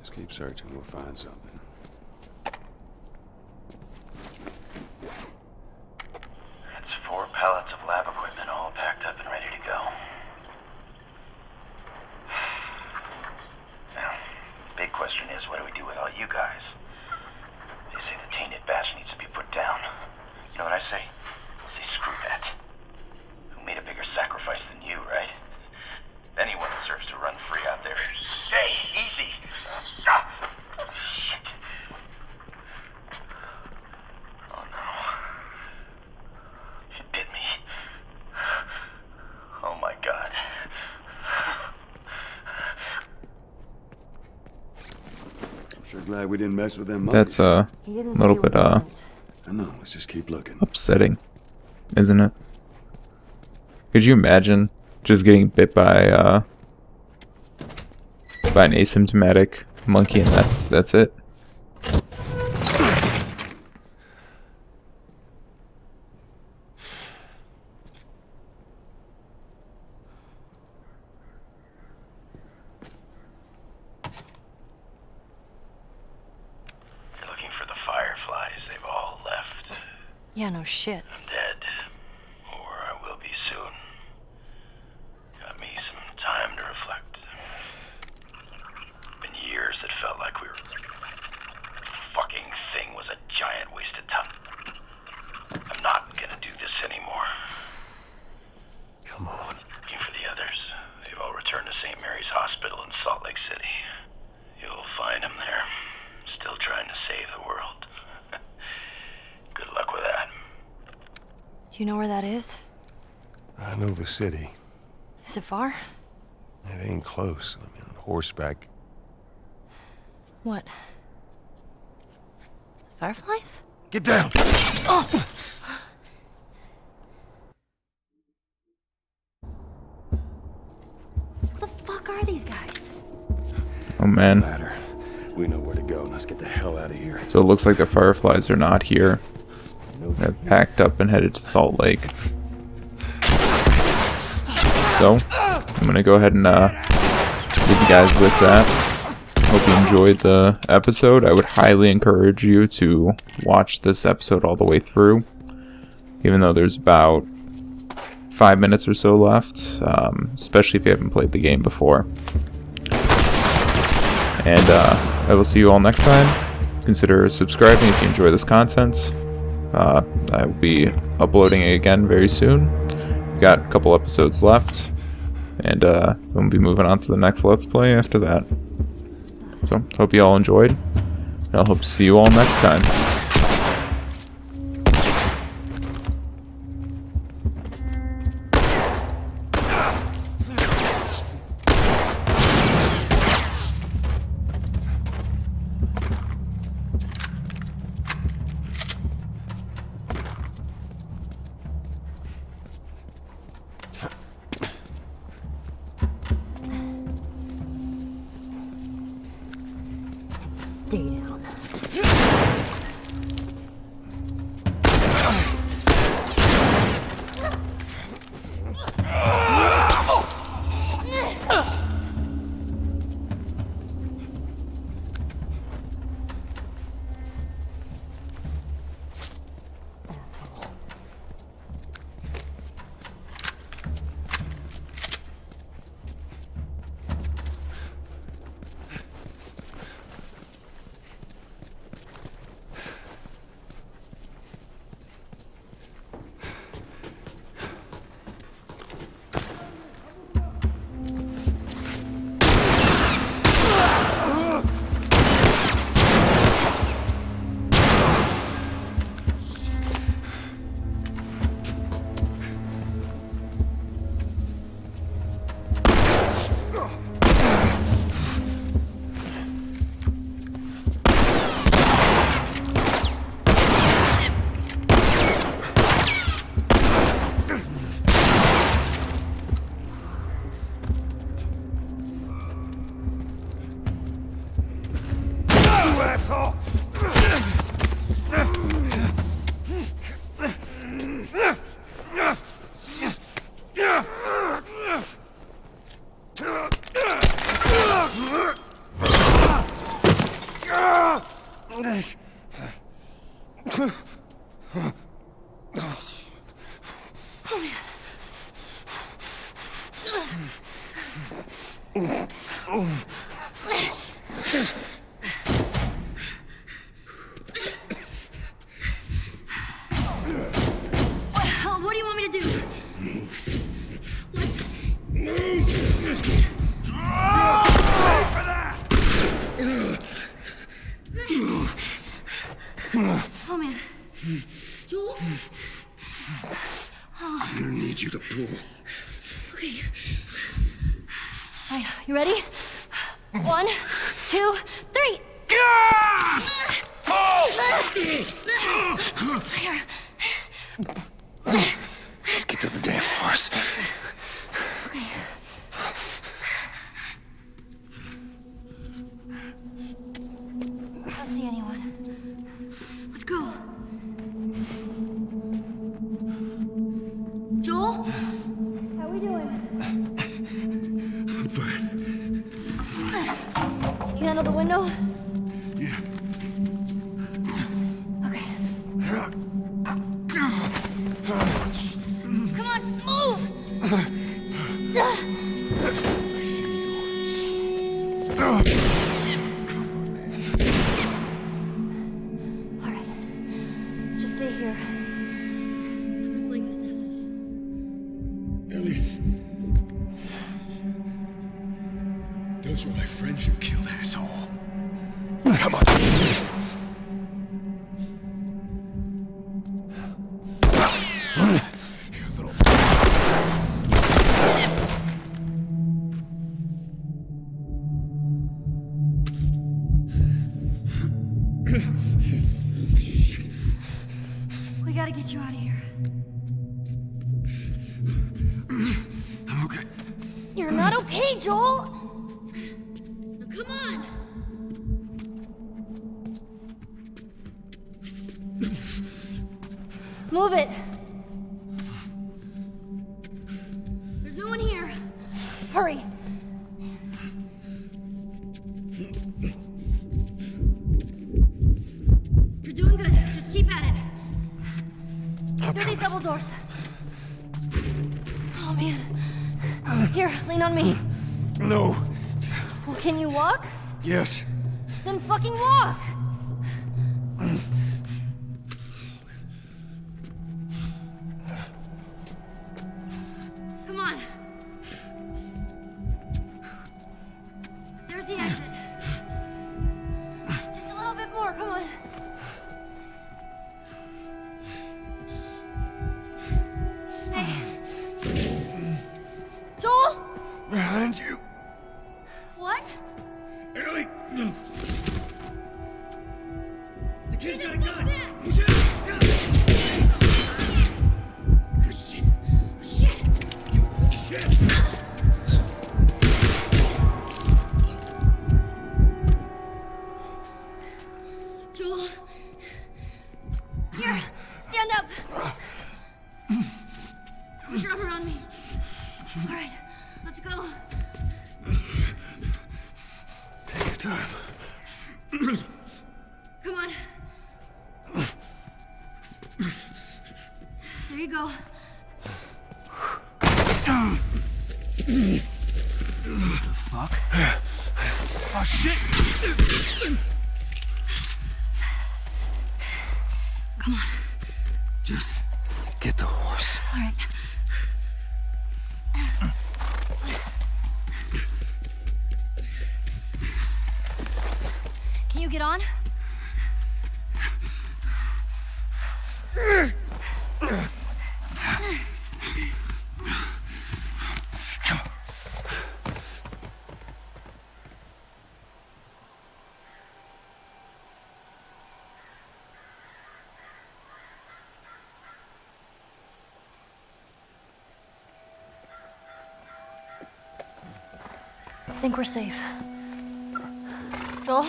Just keep searching, we'll find something. That's 4 pallets of lab equipment all packed up and ready to go. Now, big question is, what do we do with all you guys? They say the tainted batch needs to be put down. You know what I say? I say screw that. Who made a bigger sacrifice than you, right? Anyone deserves to run free out there. Hey, easy! Stop! Shit. Oh no. It bit me. Oh my god. I'm sure glad we didn't mess with them monkeys. That's a He didn't little say bit what happened. I know, let's just keep looking. upsetting, isn't it? Could you imagine just getting bit by an asymptomatic monkey and that's it? You're looking for the Fireflies. They've all left. Yeah, no shit. I'm dead. Or I will be soon. Got me some time to reflect. Been years that felt like we were... Fucking thing was a giant waste of time. I'm not gonna do this anymore. Come on. Looking for the others. They've all returned to St. Mary's Hospital in Salt Lake City. You'll find them there. Still trying to save the world. Good luck with that. Do you know where that is? I know the city. Is it far? It ain't close. I mean, on horseback. What? Fireflies? Get down! Oh! What the fuck are these guys? Oh man. Ladder. We know where to go. Let's get the hell out of here. So it looks like the Fireflies are not here. They're packed up and headed to Salt Lake. So, I'm gonna go ahead and leave you guys with that. Hope you enjoyed the episode. I would highly encourage you to watch this episode all the way through. Even though there's about 5 minutes or so left. Especially if you haven't played the game before. And I will see you all next time. consider subscribing if you enjoy this content. I will be uploading it again very soon. We've got a couple episodes left, and we'll be moving on to the next Let's Play after that. So, hope you all enjoyed, and I hope to see you all next time. Stay down. Asshole. What do you want me to do? Oh man. Joel? I'm gonna need you to pull. Okay. Alright, you ready? 1, 2, 3! Here. Let's get to the damn horse. Okay. I don't see anyone. Let's go. Joel? How we doing? I'm fine. Can you handle the window? Yeah. Okay. Come on, move! I see you. Alright. Just stay here. I'm gonna flank this asshole. Ellie. Those were my friends you killed, asshole. Come on. You little... We gotta get you out of here. I'm okay. You're not okay, Joel! Now come on! Move it! There's no one here. Hurry! You're doing good. Just keep at it. Through these double doors. Oh, man. Here, lean on me. No. Well, can you walk? Yes. Then fucking walk! Come on. There's the exit. Just a little bit more, come on. Hey. Joel? Behind you. What? Ellie. The kid's got a Look gun. back. He's in. Shit! Joel. Here, stand up. Put your arm around me. All right, let's go. Take your time. Come on. There you go. Fuck. Oh shit. Come on. Just get the horse. All right. Can you get on? I think we're safe. Joel?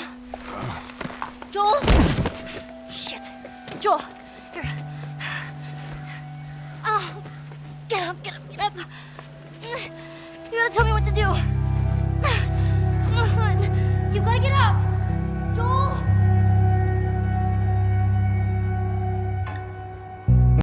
Joel? Shit. Joel!